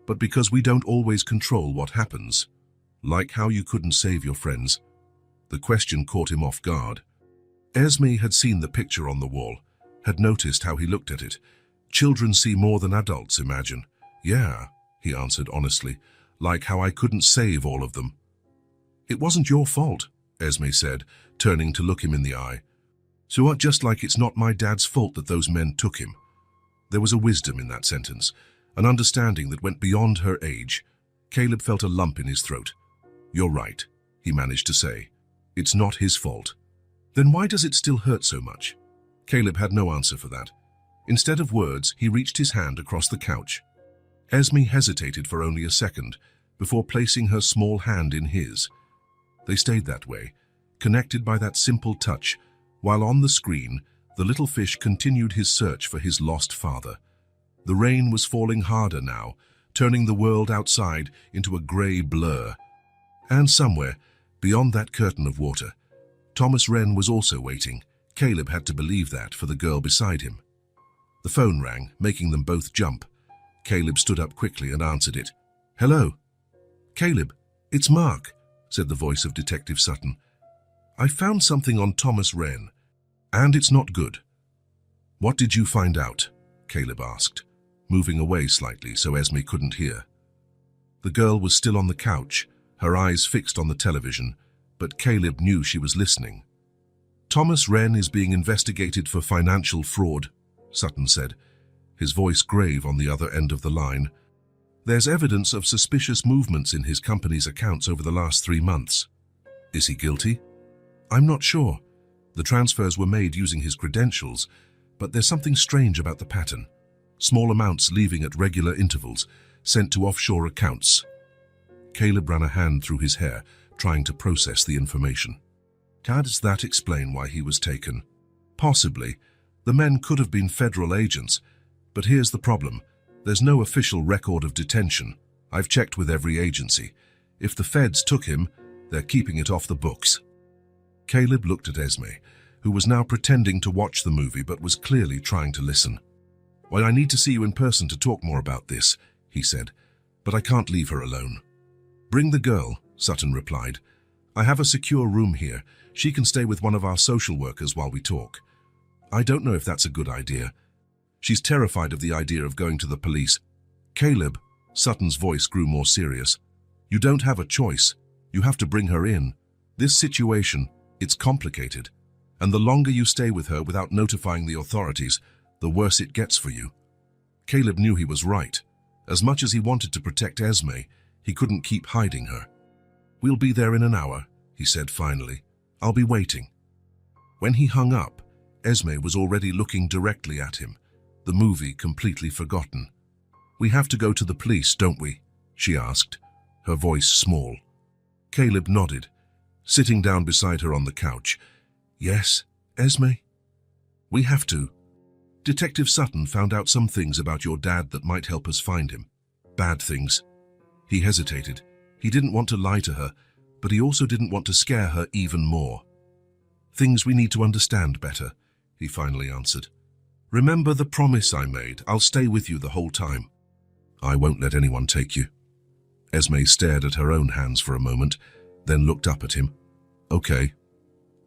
but because we don't always control what happens. Like how you couldn't save your friends. The question caught him off guard. Esme had seen the picture on the wall, had noticed how he looked at it. Children see more than adults imagine. "Yeah," he answered honestly, "like how I couldn't save all of them." "It wasn't your fault," Esme said, turning to look him in the eye. "So just like it's not my dad's fault that those men took him." There was a wisdom in that sentence, an understanding that went beyond her age. Caleb felt a lump in his throat. "You're right," he managed to say. "It's not his fault." "Then why does it still hurt so much?" Caleb had no answer for that. Instead of words, he reached his hand across the couch. Esme hesitated for only a second before placing her small hand in his. They stayed that way, connected by that simple touch, while on the screen, the little fish continued his search for his lost father. The rain was falling harder now, turning the world outside into a grey blur. And somewhere, beyond that curtain of water, Thomas Wren was also waiting. Caleb had to believe that for the girl beside him. The phone rang, making them both jump. Caleb stood up quickly and answered it. "Hello?" "Caleb, it's Mark," said the voice of Detective Sutton. "I found something on Thomas Wren, and it's not good." "What did you find out?" Caleb asked, moving away slightly so Esme couldn't hear. The girl was still on the couch, her eyes fixed on the television, but Caleb knew she was listening. "Thomas Wren is being investigated for financial fraud," Sutton said, his voice grave on the other end of the line. "There's evidence of suspicious movements in his company's accounts over the last 3 months. Is he guilty?" "I'm not sure. The transfers were made using his credentials, but there's something strange about the pattern. Small amounts leaving at regular intervals, sent to offshore accounts." Caleb ran a hand through his hair, trying to process the information. Does that explain why he was taken? Possibly. The men could have been federal agents, but here's the problem. There's no official record of detention. I've checked with every agency. If the feds took him, they're keeping it off the books. Caleb looked at Esme, who was now pretending to watch the movie but was clearly trying to listen. "Well, I need to see you in person to talk more about this," he said, "but I can't leave her alone." "Bring the girl," Sutton replied. "I have a secure room here. She can stay with one of our social workers while we talk." "I don't know if that's a good idea. She's terrified of the idea of going to the police." "Caleb," Sutton's voice grew more serious, "you don't have a choice. You have to bring her in. This situation, it's complicated. And the longer you stay with her without notifying the authorities, the worse it gets for you." Caleb knew he was right. As much as he wanted to protect Esme, he couldn't keep hiding her. "We'll be there in an hour," he said finally. "I'll be waiting." When he hung up, Esme was already looking directly at him, the movie completely forgotten. "We have to go to the police, don't we?" she asked, her voice small. Caleb nodded. sitting down beside her on the couch. "Yes, Esme? We have to. Detective Sutton found out some things about your dad that might help us find him. Bad things." He hesitated. He didn't want to lie to her, but he also didn't want to scare her even more. "Things we need to understand better," he finally answered. "Remember the promise I made? I'll stay with you the whole time." "I won't let anyone take you." Esme stared at her own hands for a moment, then looked up at him. "Okay,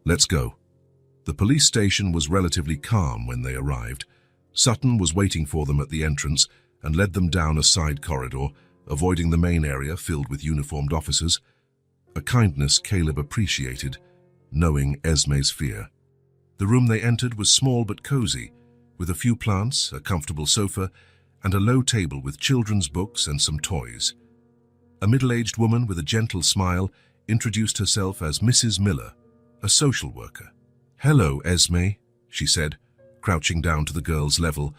let's go." The police station was relatively calm when they arrived. Sutton was waiting for them at the entrance and led them down a side corridor, avoiding the main area filled with uniformed officers, a kindness Caleb appreciated, knowing Esme's fear. The room they entered was small but cozy, with a few plants, a comfortable sofa, and a low table with children's books and some toys. A middle-aged woman with a gentle smile introduced herself as Mrs. Miller, a social worker. "Hello, Esme," she said, crouching down to the girl's level.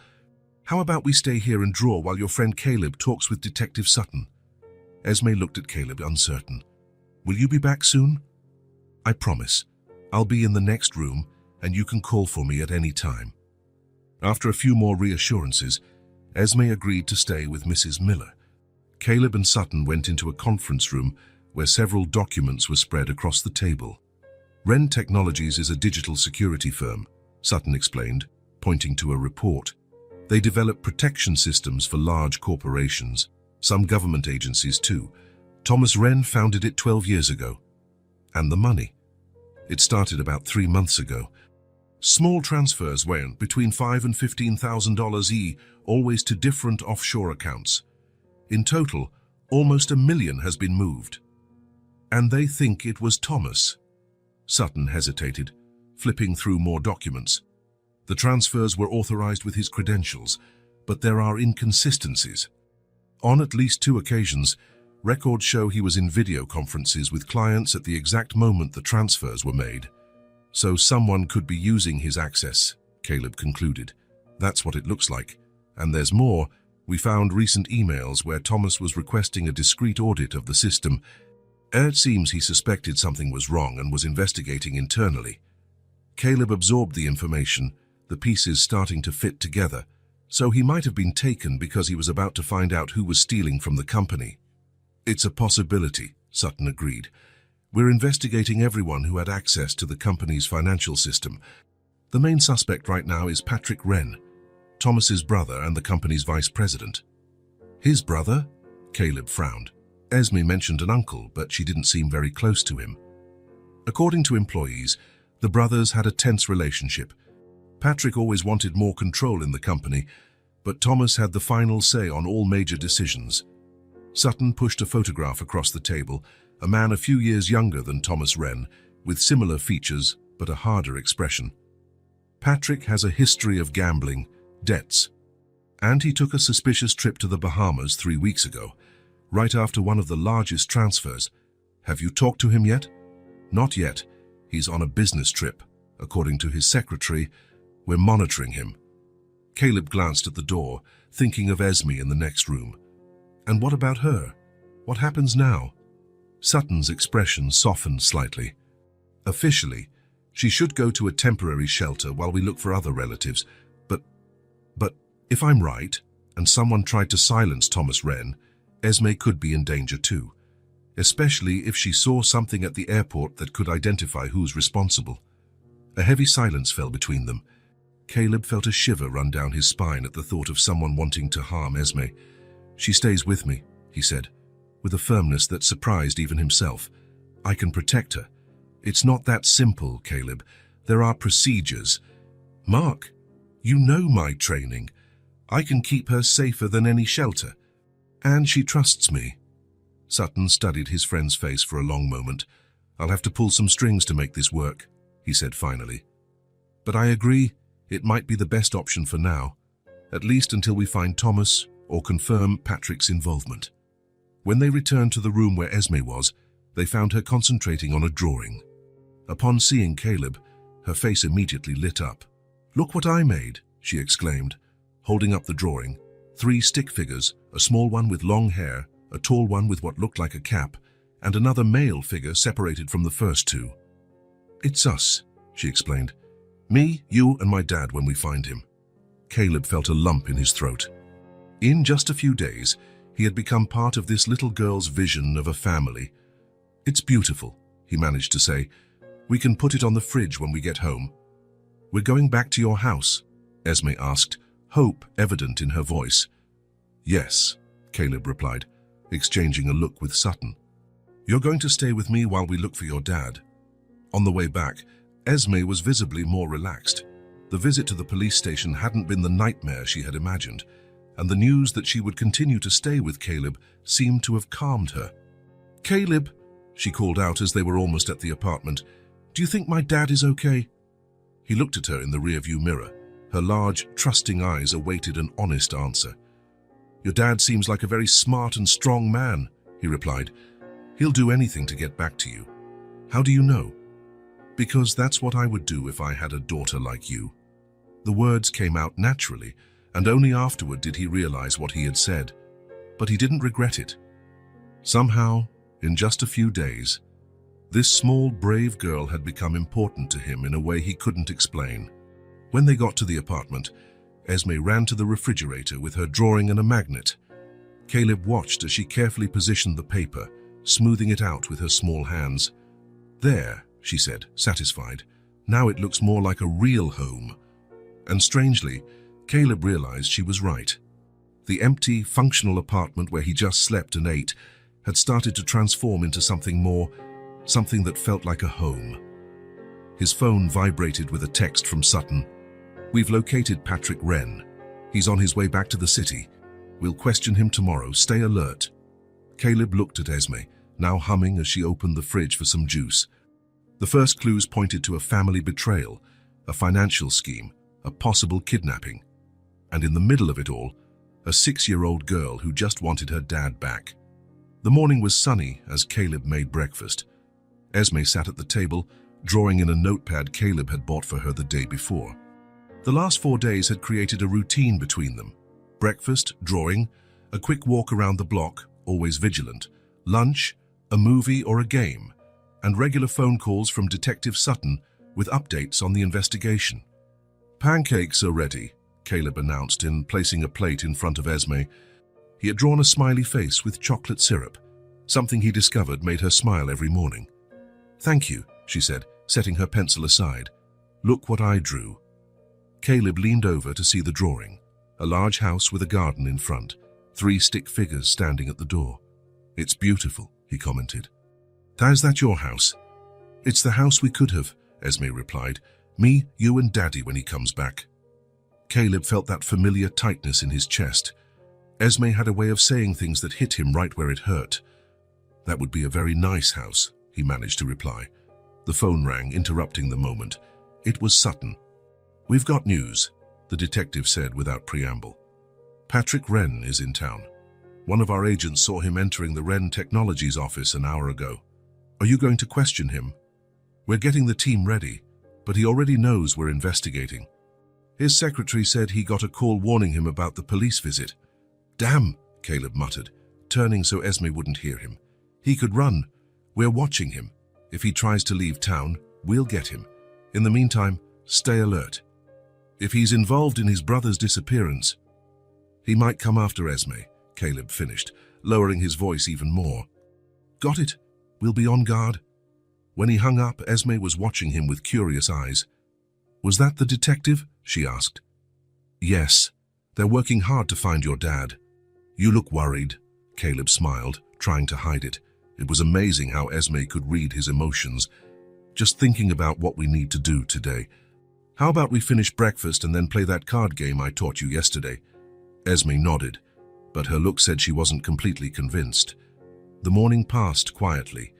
"How about we stay here and draw while your friend Caleb talks with Detective Sutton?" Esme looked at Caleb, uncertain. "Will you be back soon?" "I promise. I'll be in the next room, and you can call for me at any time." After a few more reassurances, Esme agreed to stay with Mrs. Miller. Caleb and Sutton went into a conference room where several documents were spread across the table. "Wren Technologies is a digital security firm," Sutton explained, pointing to a report. "They develop protection systems for large corporations, some government agencies too. Thomas Wren founded it 12 years ago. And the money? It started about 3 months ago. Small transfers went between $5,000 and $15,000 each, always to different offshore accounts. In total, almost $1 million has been moved. And they think it was Thomas." Sutton hesitated, flipping through more documents. "The transfers were authorized with his credentials, but there are inconsistencies. On at least 2 occasions, records show he was in video conferences with clients at the exact moment the transfers were made. So someone could be using his access," Caleb concluded. "That's what it looks like. And there's more. We found recent emails where Thomas was requesting a discreet audit of the system. It seems he suspected something was wrong and was investigating internally." Caleb absorbed the information, the pieces starting to fit together. So he might have been taken because he was about to find out who was stealing from the company. "It's a possibility," Sutton agreed. "We're investigating everyone who had access to the company's financial system. The main suspect right now is Patrick Wren, Thomas's brother and the company's vice president." "His brother?" Caleb frowned. Esme mentioned an uncle, but she didn't seem very close to him. According to employees, the brothers had a tense relationship. Patrick always wanted more control in the company, but Thomas had the final say on all major decisions. Sutton pushed a photograph across the table, a man a few years younger than Thomas Wren, with similar features but a harder expression. "Patrick has a history of gambling, debts, and he took a suspicious trip to the Bahamas 3 weeks ago, right after one of the largest transfers. Have you talked to him yet?" "Not yet. He's on a business trip. According to his secretary, we're monitoring him." Caleb glanced at the door, thinking of Esme in the next room. "And what about her? What happens now?" Sutton's expression softened slightly. "Officially, she should go to a temporary shelter while we look for other relatives. But if I'm right, and someone tried to silence Thomas Wren, Esme could be in danger too, especially if she saw something at the airport that could identify who's responsible." A heavy silence fell between them. Caleb felt a shiver run down his spine at the thought of someone wanting to harm Esme. "She stays with me," he said, with a firmness that surprised even himself. "I can protect her." "It's not that simple, Caleb. There are procedures." "Mark, you know my training. I can keep her safer than any shelter. And she trusts me." Sutton studied his friend's face for a long moment. "I'll have to pull some strings to make this work," he said finally. "But I agree, it might be the best option for now, at least until we find Thomas or confirm Patrick's involvement." When they returned to the room where Esme was, they found her concentrating on a drawing. Upon seeing Caleb, her face immediately lit up. "Look what I made," she exclaimed, holding up the drawing. 3 stick figures, a small one with long hair, a tall one with what looked like a cap, and another male figure separated from the first two. "It's us," she explained. "Me, you, and my dad when we find him." Caleb felt a lump in his throat. In just a few days, he had become part of this little girl's vision of a family. "It's beautiful," he managed to say. "We can put it on the fridge when we get home." "We're going back to your house?" Esme asked, hope evident in her voice. "Yes," Caleb replied, exchanging a look with Sutton. "You're going to stay with me while we look for your dad." On the way back, Esme was visibly more relaxed. The visit to the police station hadn't been the nightmare she had imagined, and the news that she would continue to stay with Caleb seemed to have calmed her. "Caleb," she called out as they were almost at the apartment, "do you think my dad is okay?" He looked at her in the rearview mirror. Her large, trusting eyes awaited an honest answer. "Your dad seems like a very smart and strong man," he replied. "He'll do anything to get back to you." "How do you know?" "Because that's what I would do if I had a daughter like you." The words came out naturally, and only afterward did he realize what he had said. But he didn't regret it. Somehow, in just a few days, this small, brave girl had become important to him in a way he couldn't explain. When they got to the apartment, Esme ran to the refrigerator with her drawing and a magnet. Caleb watched as she carefully positioned the paper, smoothing it out with her small hands. "There," she said, satisfied. "Now it looks more like a real home." And strangely, Caleb realized she was right. The empty, functional apartment where he just slept and ate had started to transform into something more, something that felt like a home. His phone vibrated with a text from Sutton. "We've located Patrick Wren. He's on his way back to the city. We'll question him tomorrow. Stay alert." Caleb looked at Esme, now humming as she opened the fridge for some juice. The first clues pointed to a family betrayal, a financial scheme, a possible kidnapping. And in the middle of it all, a 6-year-old girl who just wanted her dad back. The morning was sunny as Caleb made breakfast. Esme sat at the table, drawing in a notepad Caleb had bought for her the day before. The last 4 days had created a routine between them. Breakfast, drawing, a quick walk around the block, always vigilant, lunch, a movie or a game, and regular phone calls from Detective Sutton with updates on the investigation. "Pancakes are ready," Caleb announced in placing a plate in front of Esme. He had drawn a smiley face with chocolate syrup. Something he discovered made her smile every morning. "Thank you," she said, setting her pencil aside. "Look what I drew." Caleb leaned over to see the drawing. A large house with a garden in front, 3 stick figures standing at the door. "It's beautiful," he commented. "Is that your house?" "It's the house we could have," Esme replied. "Me, you and Daddy when he comes back." Caleb felt that familiar tightness in his chest. Esme had a way of saying things that hit him right where it hurt. "That would be a very nice house," he managed to reply. The phone rang, interrupting the moment. It was Sutton. "We've got news," the detective said without preamble. "Patrick Wren is in town. One of our agents saw him entering the Wren Technologies office an hour ago. Are you going to question him?" "We're getting the team ready, but he already knows we're investigating. His secretary said he got a call warning him about the police visit." "Damn," Caleb muttered, turning so Esme wouldn't hear him. "He could run. We're watching him. If he tries to leave town, we'll get him. In the meantime, stay alert. If he's involved in his brother's disappearance, he might come after Esme," Caleb finished, lowering his voice even more. "Got it. We'll be on guard." When he hung up, Esme was watching him with curious eyes. "Was that the detective?" she asked. "Yes. They're working hard to find your dad." "You look worried." Caleb smiled, trying to hide it. It was amazing how Esme could read his emotions. "Just thinking about what we need to do today. How about we finish breakfast and then play that card game I taught you yesterday?" Esme nodded, but her look said she wasn't completely convinced. The morning passed quietly.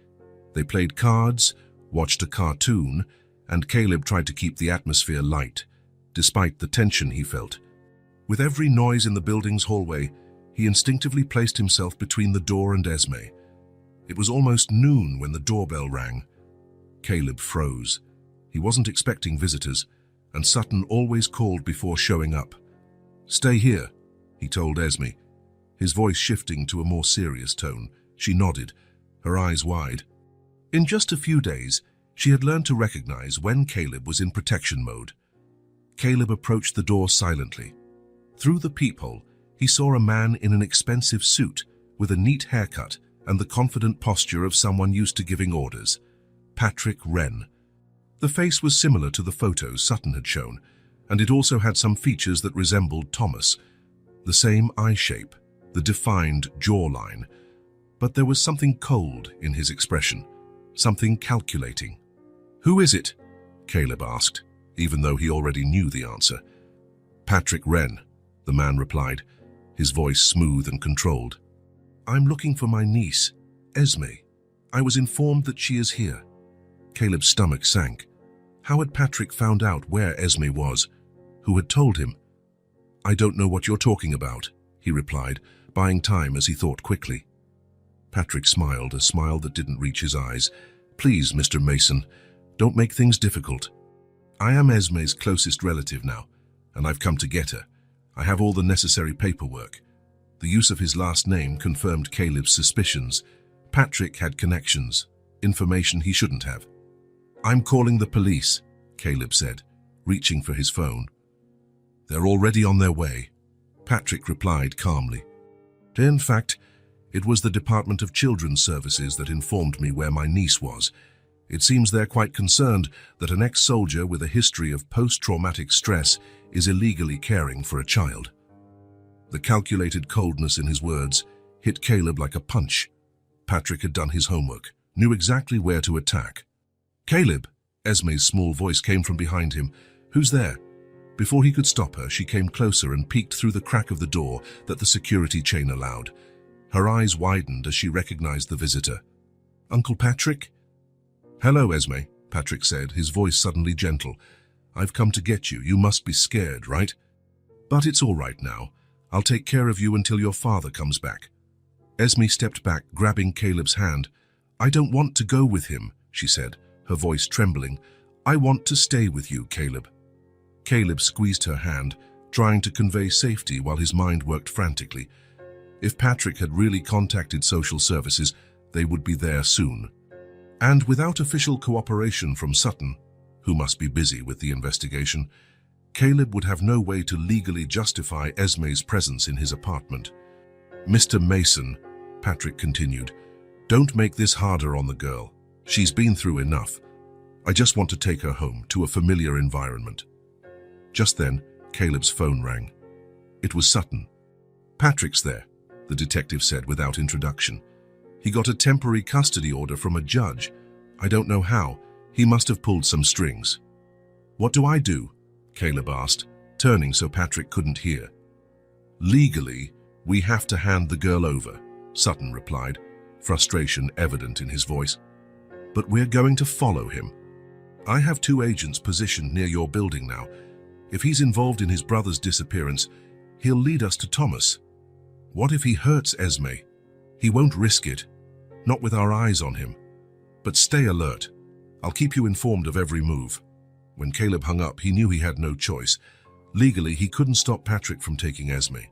They played cards, watched a cartoon, and Caleb tried to keep the atmosphere light, despite the tension he felt. With every noise in the building's hallway, he instinctively placed himself between the door and Esme. It was almost noon when the doorbell rang. Caleb froze. He wasn't expecting visitors, and Sutton always called before showing up. "Stay here," he told Esme, his voice shifting to a more serious tone. She nodded, her eyes wide. In just a few days, she had learned to recognize when Caleb was in protection mode. Caleb approached the door silently. Through the peephole, he saw a man in an expensive suit with a neat haircut and the confident posture of someone used to giving orders. Patrick Wren. The face was similar to the photos Sutton had shown, and it also had some features that resembled Thomas. The same eye shape, the defined jawline. But there was something cold in his expression, something calculating. "Who is it?" Caleb asked, even though he already knew the answer. "Patrick Wren," the man replied, his voice smooth and controlled. "I'm looking for my niece, Esme. I was informed that she is here." Caleb's stomach sank. How had Patrick found out where Esme was? Who had told him? "I don't know what you're talking about," he replied, buying time as he thought quickly. Patrick smiled, a smile that didn't reach his eyes. "Please, Mr. Mason, don't make things difficult. I am Esme's closest relative now, and I've come to get her. I have all the necessary paperwork." The use of his last name confirmed Caleb's suspicions. Patrick had connections, information he shouldn't have. "I'm calling the police," Caleb said, reaching for his phone. "They're already on their way," Patrick replied calmly. "In fact, it was the Department of Children's Services that informed me where my niece was. It seems they're quite concerned that an ex-soldier with a history of post-traumatic stress is illegally caring for a child." The calculated coldness in his words hit Caleb like a punch. Patrick had done his homework, knew exactly where to attack. "Caleb!" Esme's small voice came from behind him. "Who's there?" Before he could stop her, she came closer and peeked through the crack of the door that the security chain allowed. Her eyes widened as she recognized the visitor. "Uncle Patrick?" "Hello, Esme," Patrick said, his voice suddenly gentle. "I've come to get you. You must be scared, right? But it's all right now. I'll take care of you until your father comes back." Esme stepped back, grabbing Caleb's hand. "I don't want to go with him," she said, her voice trembling. "I want to stay with you, Caleb." Caleb squeezed her hand, trying to convey safety while his mind worked frantically. If Patrick had really contacted social services, they would be there soon. And without official cooperation from Sutton, who must be busy with the investigation, Caleb would have no way to legally justify Esme's presence in his apartment. "Mr. Mason," Patrick continued, "don't make this harder on the girl. She's been through enough. I just want to take her home to a familiar environment." Just then, Caleb's phone rang. It was Sutton. "Patrick's there," the detective said without introduction. "He got a temporary custody order from a judge. I don't know how. He must have pulled some strings." "What do I do?" Caleb asked, turning so Patrick couldn't hear. "Legally, we have to hand the girl over," Sutton replied, frustration evident in his voice. "But we're going to follow him. I have 2 agents positioned near your building now. If he's involved in his brother's disappearance, he'll lead us to Thomas. What if he hurts Esme? He won't risk it, not with our eyes on him. But stay alert. I'll keep you informed of every move." When Caleb hung up, he knew he had no choice. Legally, he couldn't stop Patrick from taking Esme.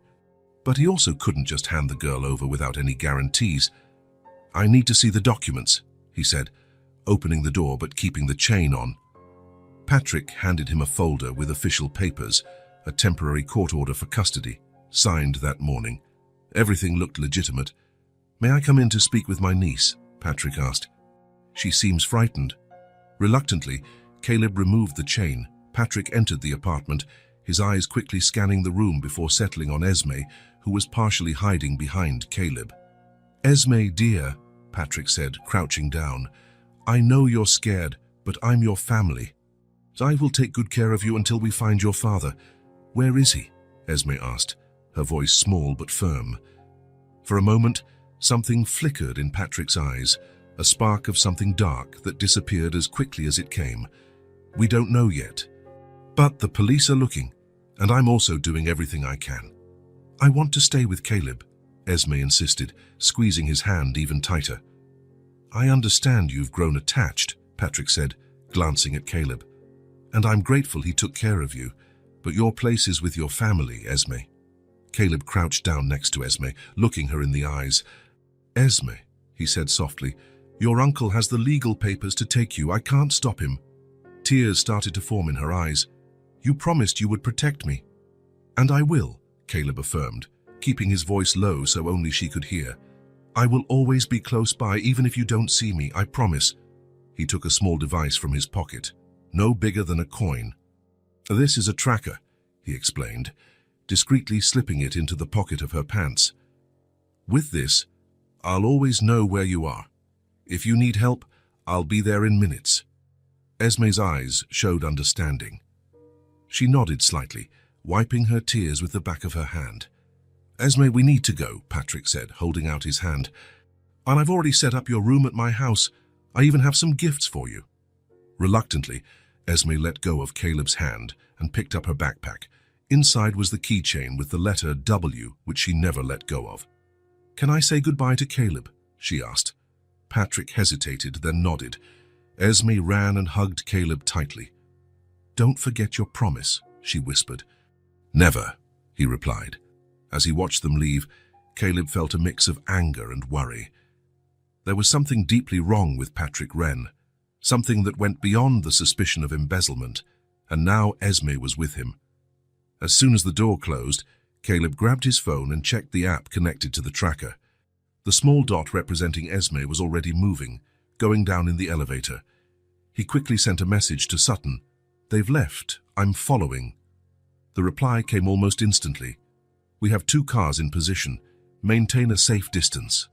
But he also couldn't just hand the girl over without any guarantees. "I need to see the documents," he said, opening the door but keeping the chain on. Patrick handed him a folder with official papers, a temporary court order for custody, signed that morning. Everything looked legitimate. "May I come in to speak with my niece?" Patrick asked. "She seems frightened." Reluctantly, Caleb removed the chain. Patrick entered the apartment, his eyes quickly scanning the room before settling on Esme, who was partially hiding behind Caleb. "Esme, dear," Patrick said, crouching down, "I know you're scared, but I'm your family. I will take good care of you until we find your father." "Where is he?" Esme asked, her voice small but firm. For a moment, something flickered in Patrick's eyes, a spark of something dark that disappeared as quickly as it came. "We don't know yet. But the police are looking, and I'm also doing everything I can." "I want to stay with Caleb," Esme insisted, squeezing his hand even tighter. "I understand you've grown attached," Patrick said, glancing at Caleb. "And I'm grateful he took care of you, but your place is with your family, Esme." Caleb crouched down next to Esme, looking her in the eyes. "Esme," he said softly. "Your uncle has the legal papers to take you. I can't stop him." Tears started to form in her eyes. "You promised you would protect me." "And I will," Caleb affirmed, keeping his voice low so only she could hear. "I will always be close by, even if you don't see me, I promise." He took a small device from his pocket, no bigger than a coin. "This is a tracker," he explained, discreetly slipping it into the pocket of her pants. "With this, I'll always know where you are. If you need help, I'll be there in minutes." Esme's eyes showed understanding. She nodded slightly, wiping her tears with the back of her hand. "Esme, we need to go," Patrick said, holding out his hand. "And I've already set up your room at my house. I even have some gifts for you." Reluctantly, Esme let go of Caleb's hand and picked up her backpack. Inside was the keychain with the letter W, which she never let go of. "Can I say goodbye to Caleb?" she asked. Patrick hesitated, then nodded. Esme ran and hugged Caleb tightly. "Don't forget your promise," she whispered. "Never," he replied. As he watched them leave, Caleb felt a mix of anger and worry. There was something deeply wrong with Patrick Wren, something that went beyond the suspicion of embezzlement, and now Esme was with him. As soon as the door closed, Caleb grabbed his phone and checked the app connected to the tracker. The small dot representing Esme was already moving, going down in the elevator. He quickly sent a message to Sutton. "They've left. I'm following." The reply came almost instantly. "We have 2 cars in position. Maintain a safe distance."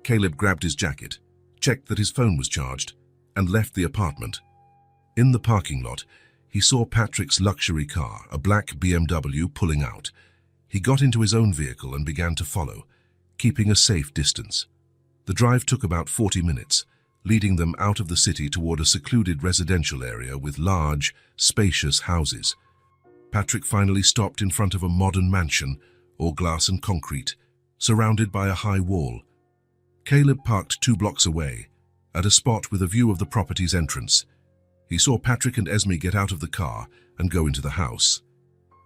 Caleb grabbed his jacket, checked that his phone was charged, and left the apartment. In the parking lot, he saw Patrick's luxury car, a black BMW, pulling out. He got into his own vehicle and began to follow, keeping a safe distance. The drive took about 40 minutes, leading them out of the city toward a secluded residential area with large, spacious houses. Patrick finally stopped in front of a modern mansion, all glass and concrete, surrounded by a high wall. Caleb parked 2 blocks away, at a spot with a view of the property's entrance. He saw Patrick and Esme get out of the car and go into the house.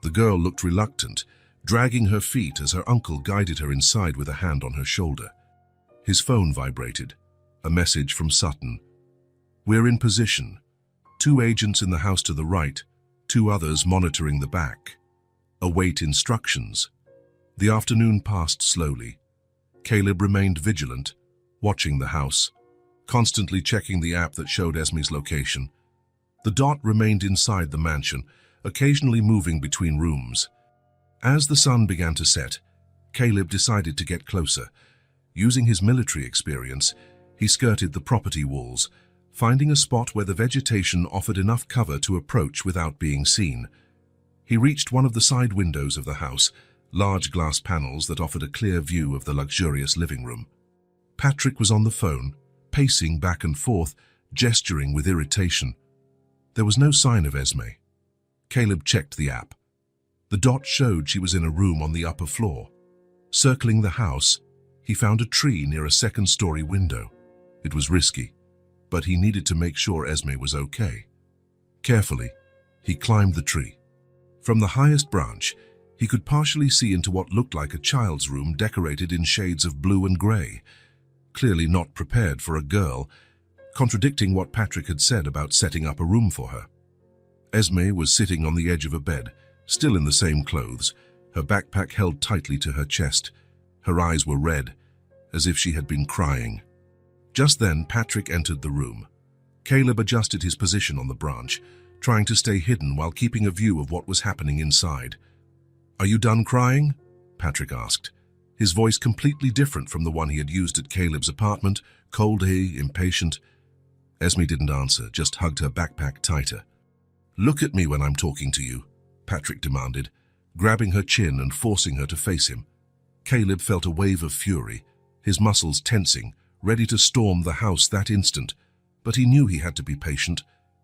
The girl looked reluctant, dragging her feet as her uncle guided her inside with a hand on her shoulder. His phone vibrated. A message from Sutton. "We're in position. 2 agents in the house to the right, 2 others monitoring the back. Await instructions." The afternoon passed slowly. Caleb remained vigilant, watching the house, constantly checking the app that showed Esme's location. The dot remained inside the mansion, occasionally moving between rooms. As the sun began to set, Caleb decided to get closer. Using his military experience, he skirted the property walls, finding a spot where the vegetation offered enough cover to approach without being seen. He reached one of the side windows of the house, large glass panels that offered a clear view of the luxurious living room. Patrick was on the phone, pacing back and forth, gesturing with irritation. There was no sign of Esme. Caleb checked the app. The dot showed she was in a room on the upper floor. Circling the house, he found a tree near a second-story window. It was risky, but he needed to make sure Esme was okay. Carefully, he climbed the tree. From the highest branch, he could partially see into what looked like a child's room decorated in shades of blue and gray, clearly not prepared for a girl, contradicting what Patrick had said about setting up a room for her. Esme was sitting on the edge of a bed, still in the same clothes, her backpack held tightly to her chest. Her eyes were red, as if she had been crying. Just then, Patrick entered the room. Caleb adjusted his position on the branch, trying to stay hidden while keeping a view of what was happening inside. "Are you done crying?" Patrick asked, his voice completely different from the one he had used at Caleb's apartment, coldly, impatient. Esme didn't answer, just hugged her backpack tighter. "Look at me when I'm talking to you," Patrick demanded, grabbing her chin and forcing her to face him. Caleb felt a wave of fury, his muscles tensing, ready to storm the house that instant. But he knew he had to be patient,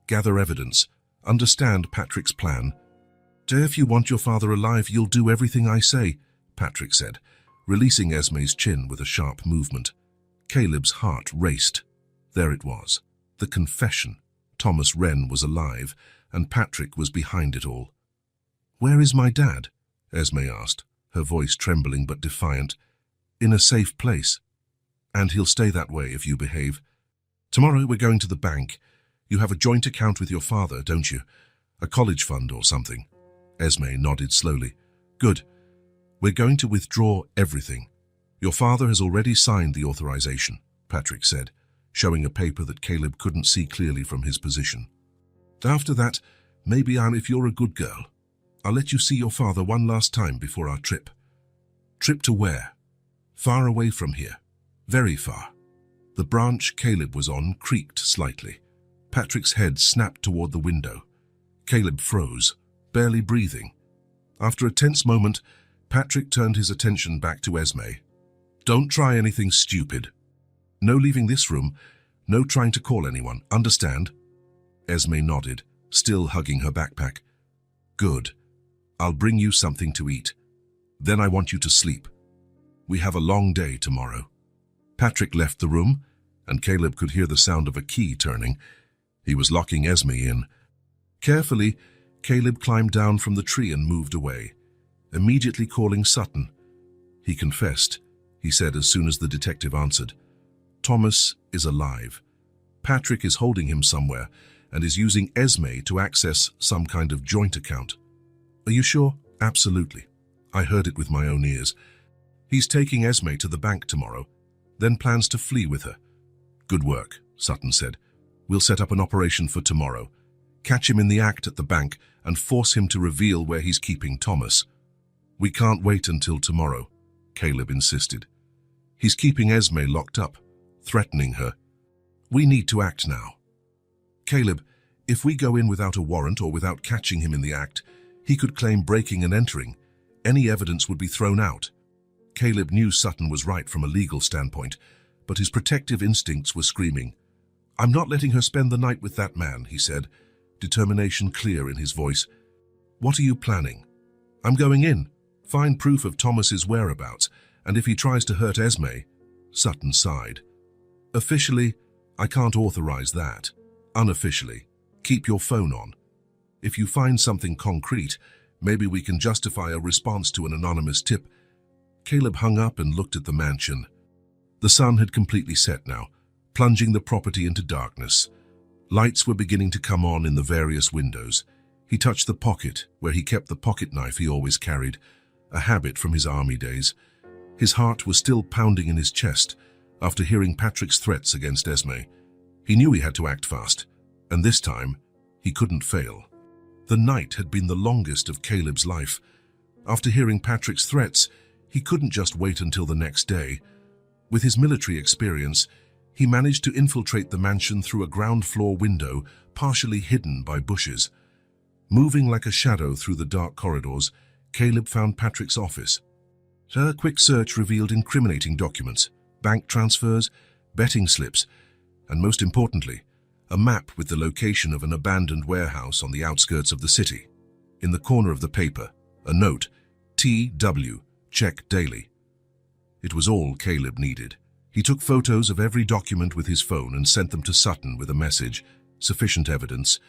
gather evidence, understand Patrick's plan. "If you want your father alive, you'll do everything I say," Patrick said, releasing Esme's chin with a sharp movement. Caleb's heart raced. There it was, the confession. Thomas Wren was alive, and Patrick was behind it all. "Where is my dad?" Esme asked, her voice trembling but defiant. "In a safe place." And he'll stay that way if you behave. Tomorrow we're going to the bank. You have a joint account with your father, don't you? A college fund or something. Esme nodded slowly. Good. We're going to withdraw everything. Your father has already signed the authorization, Patrick said, showing a paper that Caleb couldn't see clearly from his position. After that, maybe if you're a good girl, I'll let you see your father one last time before our trip. Trip to where? Far away from here. Very far. The branch Caleb was on creaked slightly. Patrick's head snapped toward the window. Caleb froze, barely breathing. After a tense moment, Patrick turned his attention back to Esme. Don't try anything stupid. No leaving this room, no trying to call anyone, understand? Esme nodded, still hugging her backpack. Good. I'll bring you something to eat. Then I want you to sleep. We have a long day tomorrow. Patrick left the room, and Caleb could hear the sound of a key turning. He was locking Esme in. Carefully, Caleb climbed down from the tree and moved away, immediately calling Sutton. He confessed, he said as soon as the detective answered. Thomas is alive. Patrick is holding him somewhere and is using Esme to access some kind of joint account. Are you sure? Absolutely. I heard it with my own ears. He's taking Esme to the bank tomorrow, then plans to flee with her. Good work, Sutton said. We'll set up an operation for tomorrow. Catch him in the act at the bank and force him to reveal where he's keeping Thomas. We can't wait until tomorrow, Caleb insisted. He's keeping Esme locked up, threatening her. We need to act now. Caleb, if we go in without a warrant or without catching him in the act, he could claim breaking and entering. Any evidence would be thrown out. Caleb knew Sutton was right from a legal standpoint, but his protective instincts were screaming. I'm not letting her spend the night with that man, he said, determination clear in his voice. What are you planning? I'm going in, find proof of Thomas's whereabouts, and if he tries to hurt Esme, Sutton sighed. Officially, I can't authorize that. Unofficially, keep your phone on. If you find something concrete, maybe we can justify a response to an anonymous tip. Caleb hung up and looked at the mansion. The sun had completely set now, plunging the property into darkness. Lights were beginning to come on in the various windows. He touched the pocket where he kept the pocket knife he always carried, a habit from his army days. His heart was still pounding in his chest after hearing Patrick's threats against Esme. He knew he had to act fast, and this time he couldn't fail. The night had been the longest of Caleb's life. After hearing Patrick's threats, he couldn't just wait until the next day. With his military experience, he managed to infiltrate the mansion through a ground-floor window partially hidden by bushes. Moving like a shadow through the dark corridors, Caleb found Patrick's office. A quick search revealed incriminating documents, bank transfers, betting slips, and most importantly, a map with the location of an abandoned warehouse on the outskirts of the city. In the corner of the paper, a note, T.W., check daily. It was all Caleb needed. He took photos of every document with his phone and sent them to Sutton with a message, sufficient evidence.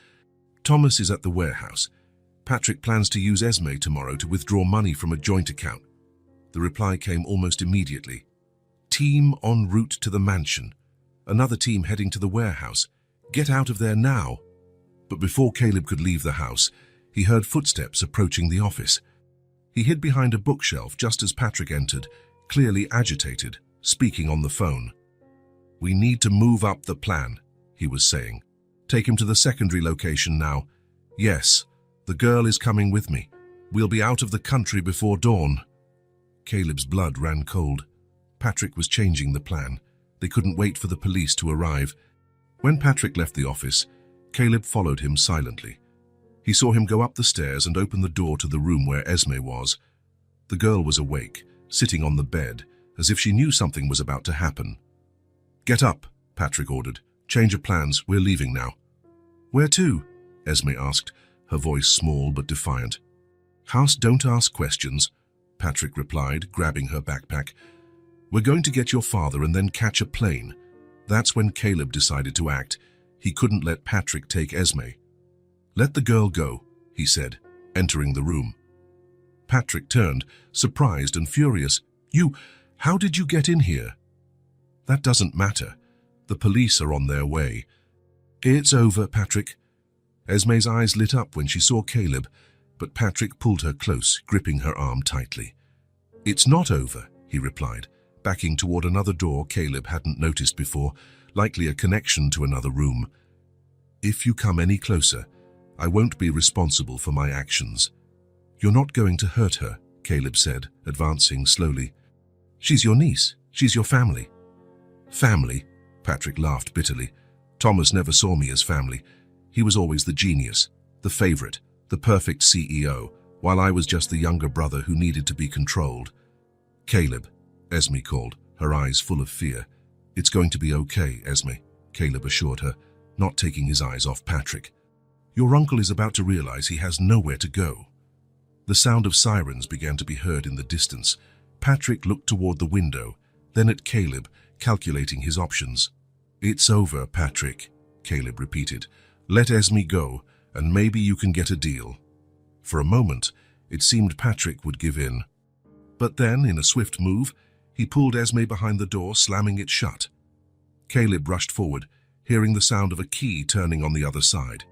Thomas is at the warehouse. Patrick plans to use Esme tomorrow to withdraw money from a joint account. The reply came almost immediately. Team en route to the mansion. Another team heading to the warehouse. Get out of there now. But before Caleb could leave the house, he heard footsteps approaching the office. He hid behind a bookshelf just as Patrick entered, clearly agitated, speaking on the phone. We need to move up the plan, he was saying. Take him to the secondary location now. Yes, the girl is coming with me. We'll be out of the country before dawn. Caleb's blood ran cold. Patrick was changing the plan. They couldn't wait for the police to arrive. When Patrick left the office, Caleb followed him silently. He saw him go up the stairs and open the door to the room where Esme was. The girl was awake, sitting on the bed, as if she knew something was about to happen. Get up, Patrick ordered. Change of plans, we're leaving now. Where to? Esme asked, her voice small but defiant. House, don't ask questions, Patrick replied, grabbing her backpack. We're going to get your father and then catch a plane. That's when Caleb decided to act. He couldn't let Patrick take Esme. Let the girl go, he said, entering the room. Patrick turned, surprised and furious. How did you get in here? That doesn't matter. The police are on their way. It's over, Patrick. Esme's eyes lit up when she saw Caleb, but Patrick pulled her close, gripping her arm tightly. It's not over, he replied, backing toward another door Caleb hadn't noticed before, likely a connection to another room. If you come any closer, I won't be responsible for my actions. You're not going to hurt her, Caleb said, advancing slowly. She's your niece. She's your family. Family? Patrick laughed bitterly. Thomas never saw me as family. He was always the genius, the favorite, the perfect CEO, while I was just the younger brother who needed to be controlled. Caleb, Esme called, her eyes full of fear. It's going to be okay, Esme, Caleb assured her, not taking his eyes off Patrick. Your uncle is about to realize he has nowhere to go. The sound of sirens began to be heard in the distance. Patrick looked toward the window, then at Caleb, calculating his options. It's over, Patrick, Caleb repeated. Let Esme go, and maybe you can get a deal. For a moment, it seemed Patrick would give in. But then, in a swift move, he pulled Esme behind the door, slamming it shut. Caleb rushed forward, hearing the sound of a key turning on the other side.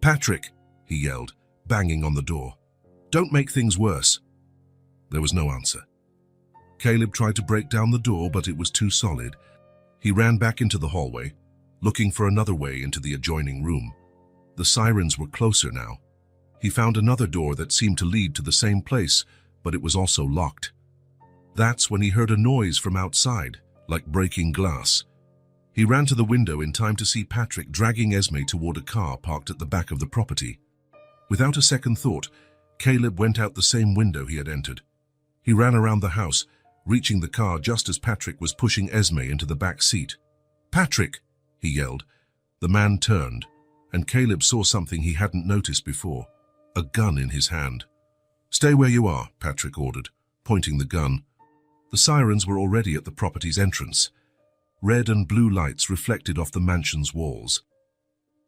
Patrick, he yelled, banging on the door. Don't make things worse. There was no answer. Caleb tried to break down the door, but it was too solid. He ran back into the hallway, looking for another way into the adjoining room. The sirens were closer now. He found another door that seemed to lead to the same place, but it was also locked. That's when he heard a noise from outside, like breaking glass. He ran to the window in time to see Patrick dragging Esme toward a car parked at the back of the property. Without a second thought, Caleb went out the same window he had entered. He ran around the house, reaching the car just as Patrick was pushing Esme into the back seat. Patrick, he yelled. The man turned, and Caleb saw something he hadn't noticed before, a gun in his hand. Stay where you are, Patrick ordered, pointing the gun. The sirens were already at the property's entrance. Red and blue lights reflected off the mansion's walls.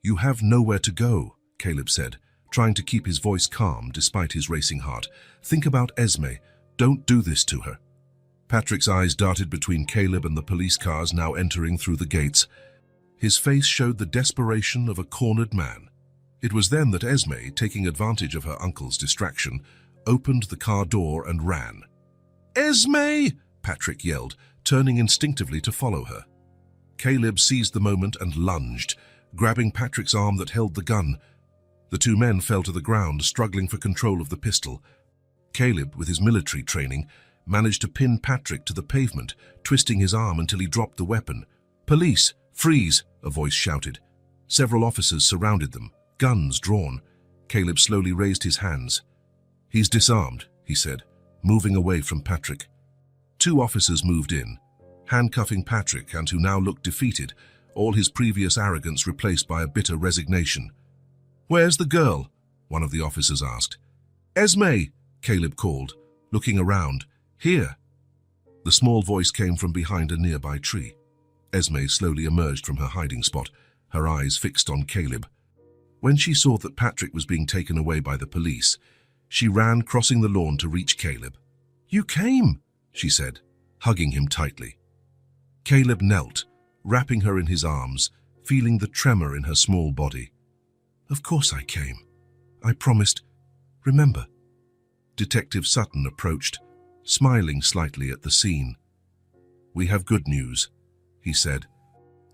You have nowhere to go, Caleb said, trying to keep his voice calm despite his racing heart. Think about Esme. Don't do this to her. Patrick's eyes darted between Caleb and the police cars now entering through the gates. His face showed the desperation of a cornered man. It was then that Esme, taking advantage of her uncle's distraction, opened the car door and ran. Esme! Patrick yelled, turning instinctively to follow her. Caleb seized the moment and lunged, grabbing Patrick's arm that held the gun. The two men fell to the ground, struggling for control of the pistol. Caleb, with his military training, managed to pin Patrick to the pavement, twisting his arm until he dropped the weapon. Police! Freeze! A voice shouted. Several officers surrounded them, guns drawn. Caleb slowly raised his hands. He's disarmed, he said, moving away from Patrick. Two officers moved in, handcuffing Patrick, and who now looked defeated, all his previous arrogance replaced by a bitter resignation. Where's the girl? One of the officers asked. Esme! Caleb called, looking around. Here. The small voice came from behind a nearby tree. Esme slowly emerged from her hiding spot, her eyes fixed on Caleb. When she saw that Patrick was being taken away by the police, she ran crossing the lawn to reach Caleb. You came, she said, hugging him tightly. Caleb knelt, wrapping her in his arms, feeling the tremor in her small body. Of course I came. I promised. Remember. Detective Sutton approached, smiling slightly at the scene. We have good news, he said.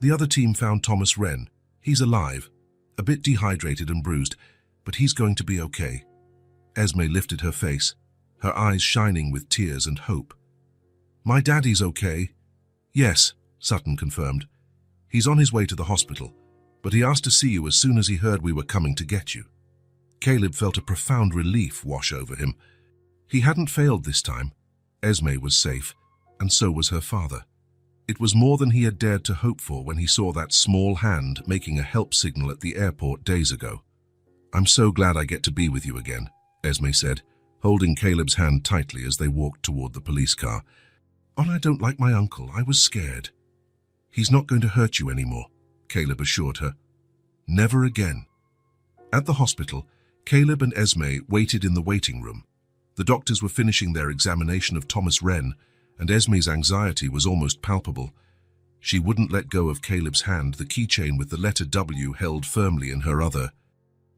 The other team found Thomas Wren. He's alive, a bit dehydrated and bruised, but he's going to be okay. Esme lifted her face, her eyes shining with tears and hope. My daddy's okay. Yes, Sutton confirmed. He's on his way to the hospital, but he asked to see you as soon as he heard we were coming to get you. Caleb felt a profound relief wash over him. He hadn't failed this time. Esme was safe, and so was her father. It was more than he had dared to hope for when he saw that small hand making a help signal at the airport days ago. I'm so glad I get to be with you again, Esme said, holding Caleb's hand tightly as they walked toward the police car. Oh, I don't like my uncle. I was scared. He's not going to hurt you anymore, Caleb assured her. Never again. At the hospital, Caleb and Esme waited in the waiting room. The doctors were finishing their examination of Thomas Wren, and Esme's anxiety was almost palpable. She wouldn't let go of Caleb's hand, the keychain with the letter W held firmly in her other.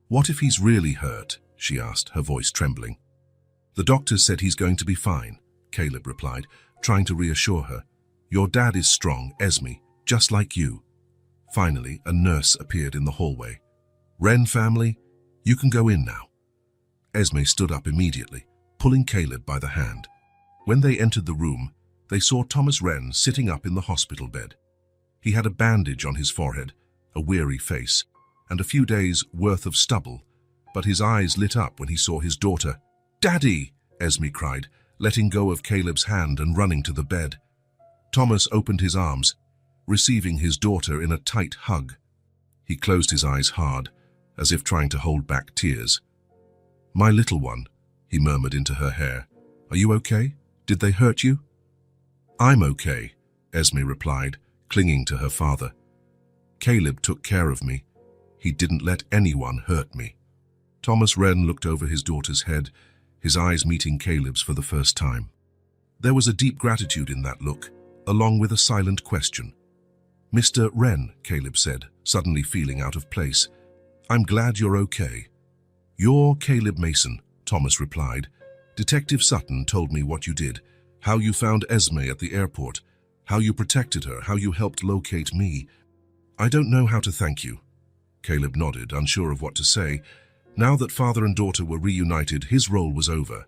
"What if he's really hurt?" she asked, her voice trembling. "The doctors said he's going to be fine," Caleb replied, trying to reassure her. "Your dad is strong, Esme, just like you." Finally, a nurse appeared in the hallway. "Wren family, you can go in now." Esme stood up immediately, pulling Caleb by the hand. When they entered the room, they saw Thomas Wren sitting up in the hospital bed. He had a bandage on his forehead, a weary face, and a few days' worth of stubble, but his eyes lit up when he saw his daughter. "Daddy!" Esme cried, letting go of Caleb's hand and running to the bed. Thomas opened his arms, receiving his daughter in a tight hug. He closed his eyes hard, as if trying to hold back tears. "My little one," he murmured into her hair. "Are you okay? Did they hurt you?" "I'm okay," Esme replied, clinging to her father. "Caleb took care of me. He didn't let anyone hurt me." Thomas Wren looked over his daughter's head, his eyes meeting Caleb's for the first time. There was a deep gratitude in that look, along with a silent question. "Mr. Wren," Caleb said, suddenly feeling out of place, "I'm glad you're okay." "You're Caleb Mason," Thomas replied. "Detective Sutton told me what you did, how you found Esme at the airport, how you protected her, how you helped locate me. I don't know how to thank you." Caleb nodded, unsure of what to say. Now that father and daughter were reunited, his role was over.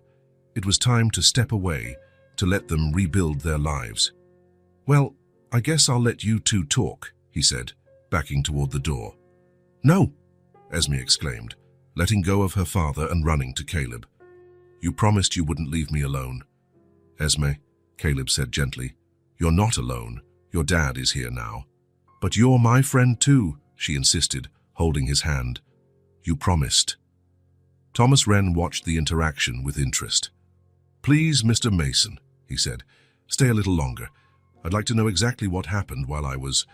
It was time to step away, to let them rebuild their lives. "Well, I guess I'll let you two talk," he said, backing toward the door. "No!" Esme exclaimed, letting go of her father and running to Caleb. "You promised you wouldn't leave me alone." "Esme," Caleb said gently, "you're not alone. Your dad is here now." "But you're my friend too," she insisted, holding his hand. "You promised." Thomas Wren watched the interaction with interest. "Please, Mr. Mason," he said, "stay a little longer. I'd like to know exactly what happened while I was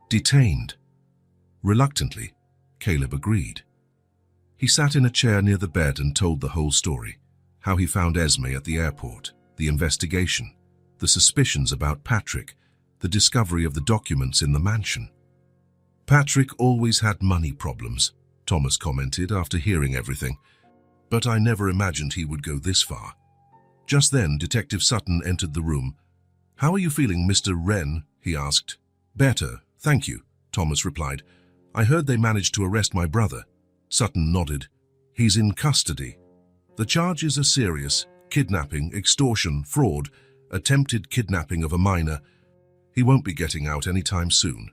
detained." Reluctantly, Caleb agreed. He sat in a chair near the bed and told the whole story. How he found Esme at the airport, the investigation, the suspicions about Patrick, the discovery of the documents in the mansion. "Patrick always had money problems," Thomas commented after hearing everything. "But I never imagined he would go this far." Just then, Detective Sutton entered the room. "How are you feeling, Mr. Wren?" he asked. "Better, thank you," Thomas replied. "I heard they managed to arrest my brother." Sutton nodded. "He's in custody. The charges are serious: kidnapping, extortion, fraud, attempted kidnapping of a minor. He won't be getting out anytime soon."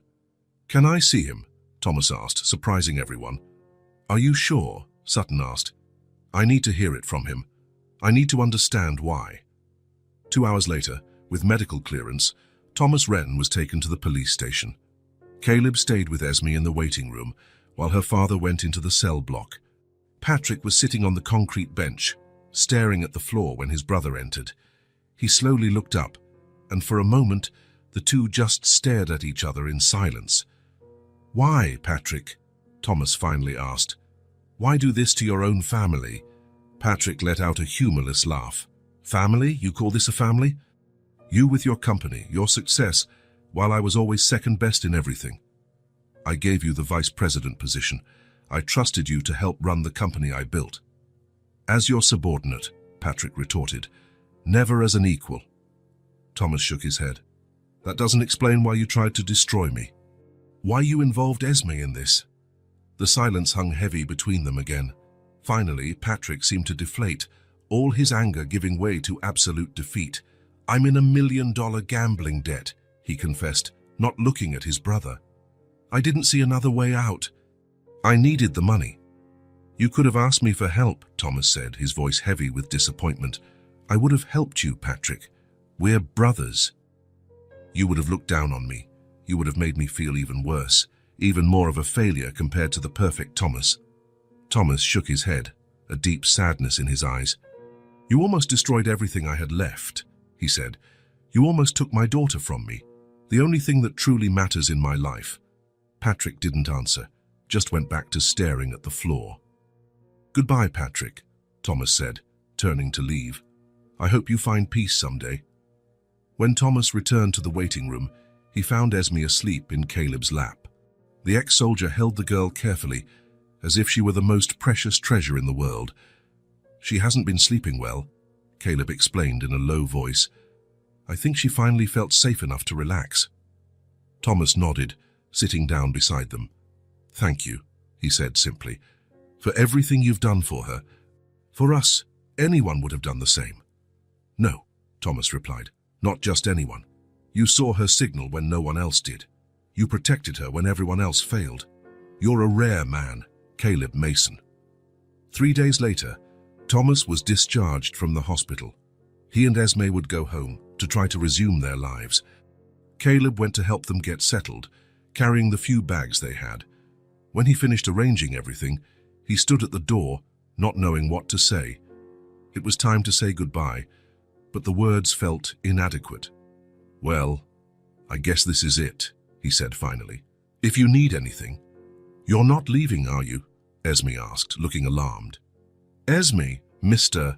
"Can I see him?" Thomas asked, surprising everyone. "Are you sure?" Sutton asked. "I need to hear it from him. I need to understand why." 2 hours later, with medical clearance, Thomas Wren was taken to the police station. Caleb stayed with Esme in the waiting room, while her father went into the cell block. Patrick was sitting on the concrete bench, staring at the floor when his brother entered. He slowly looked up, and for a moment, the two just stared at each other in silence. "Why, Patrick?" Thomas finally asked. "Why do this to your own family?" Patrick let out a humorless laugh. "Family? You call this a family? You with your company, your success, while I was always second best in everything. I gave you the vice president position. I trusted you to help run the company I built." "As your subordinate," Patrick retorted, "never as an equal." Thomas shook his head. "That doesn't explain why you tried to destroy me. Why you involved Esme in this." The silence hung heavy between them again. Finally, Patrick seemed to deflate, all his anger giving way to absolute defeat. "I'm in $1 million gambling debt," he confessed, not looking at his brother. "I didn't see another way out. I needed the money." "You could have asked me for help," Thomas said, his voice heavy with disappointment. "I would have helped you, Patrick. We're brothers." "You would have looked down on me. You would have made me feel even worse, even more of a failure compared to the perfect Thomas." Thomas shook his head, a deep sadness in his eyes. "You almost destroyed everything I had left," he said. "You almost took my daughter from me, the only thing that truly matters in my life." Patrick didn't answer, just went back to staring at the floor. "Goodbye, Patrick," Thomas said, turning to leave. "I hope you find peace someday." When Thomas returned to the waiting room, he found Esme asleep in Caleb's lap. The ex-soldier held the girl carefully, as if she were the most precious treasure in the world. "She hasn't been sleeping well," Caleb explained in a low voice. "I think she finally felt safe enough to relax." Thomas nodded, sitting down beside them. "Thank you," he said simply, "for everything you've done for her. For us, anyone would have done the same." "No," Thomas replied, "not just anyone. You saw her signal when no one else did. You protected her when everyone else failed. You're a rare man, Caleb Mason." 3 days later, Thomas was discharged from the hospital. He and Esme would go home to try to resume their lives. Caleb went to help them get settled, carrying the few bags they had. When he finished arranging everything, he stood at the door, not knowing what to say. It was time to say goodbye, but the words felt inadequate. "Well, I guess this is it," he said finally. "If you need anything." "You're not leaving, are you?" Esme asked, looking alarmed. "Esme, Mr.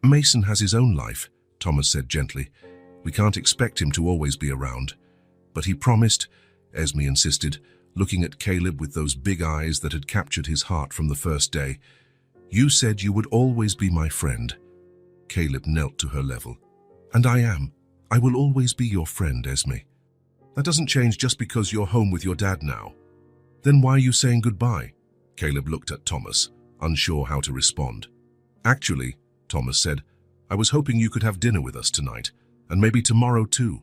Mason has his own life," Thomas said gently. "We can't expect him to always be around." "But he promised," Esme insisted, looking at Caleb with those big eyes that had captured his heart from the first day. "You said you would always be my friend." Caleb knelt to her level. "And I am. I will always be your friend, Esme. That doesn't change just because you're home with your dad now." "Then why are you saying goodbye?" Caleb looked at Thomas, unsure how to respond. "Actually," Thomas said, "I was hoping you could have dinner with us tonight, and maybe tomorrow too.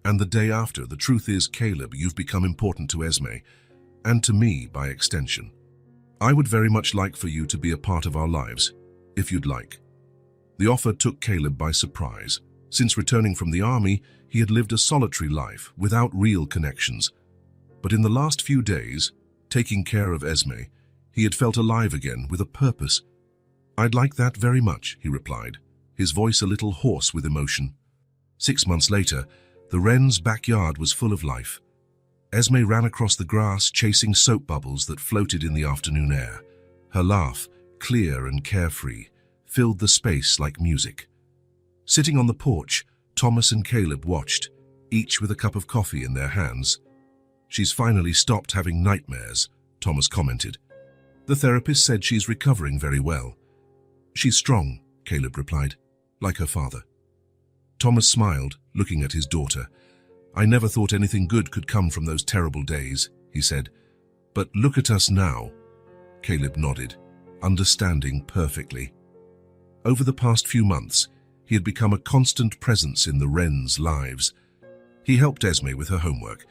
And the day after. The truth is, Caleb, you've become important to Esme, and to me by extension. I would very much like for you to be a part of our lives, if you'd like." The offer took Caleb by surprise. Since returning from the army, he had lived a solitary life without real connections. But in the last few days, taking care of Esme, he had felt alive again with a purpose. "I'd like that very much," he replied, his voice a little hoarse with emotion. 6 months later, the Wren's backyard was full of life. Esme ran across the grass, chasing soap bubbles that floated in the afternoon air. Her laugh, clear and carefree, filled the space like music. Sitting on the porch, Thomas and Caleb watched, each with a cup of coffee in their hands. "She's finally stopped having nightmares," Thomas commented. "The therapist said she's recovering very well." "She's strong," Caleb replied, "like her father." Thomas smiled, looking at his daughter. "I never thought anything good could come from those terrible days," he said. "But look at us now." Caleb nodded, understanding perfectly. Over the past few months, he had become a constant presence in the Wrens' lives. He helped Esme with her homework,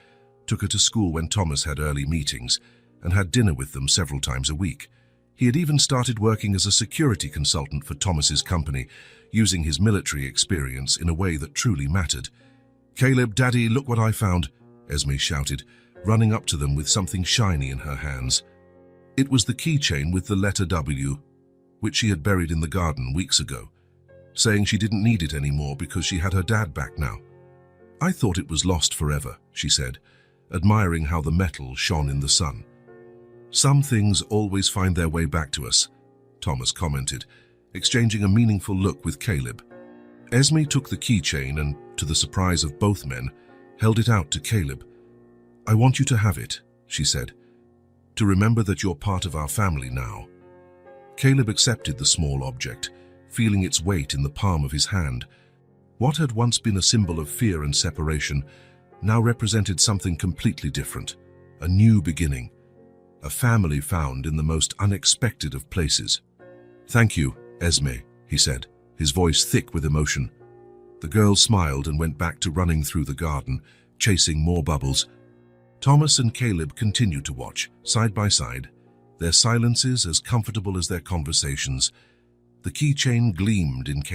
took her to school when Thomas had early meetings, and had dinner with them several times a week. He had even started working as a security consultant for Thomas's company, using his military experience in a way that truly mattered. "Caleb, Daddy, look what I found," Esme shouted, running up to them with something shiny in her hands. It was the keychain with the letter W, which she had buried in the garden weeks ago, saying she didn't need it anymore because she had her dad back now. "I thought it was lost forever," she said, admiring how the metal shone in the sun. "Some things always find their way back to us," Thomas commented, exchanging a meaningful look with Caleb. Esme took the keychain and, to the surprise of both men, held it out to Caleb. "I want you to have it," she said, "to remember that you're part of our family now." Caleb accepted the small object, feeling its weight in the palm of his hand. What had once been a symbol of fear and separation now represented something completely different, a new beginning, a family found in the most unexpected of places. "Thank you, Esme," he said, his voice thick with emotion. The girl smiled and went back to running through the garden, chasing more bubbles. Thomas and Caleb continued to watch, side by side, their silences as comfortable as their conversations. The keychain gleamed in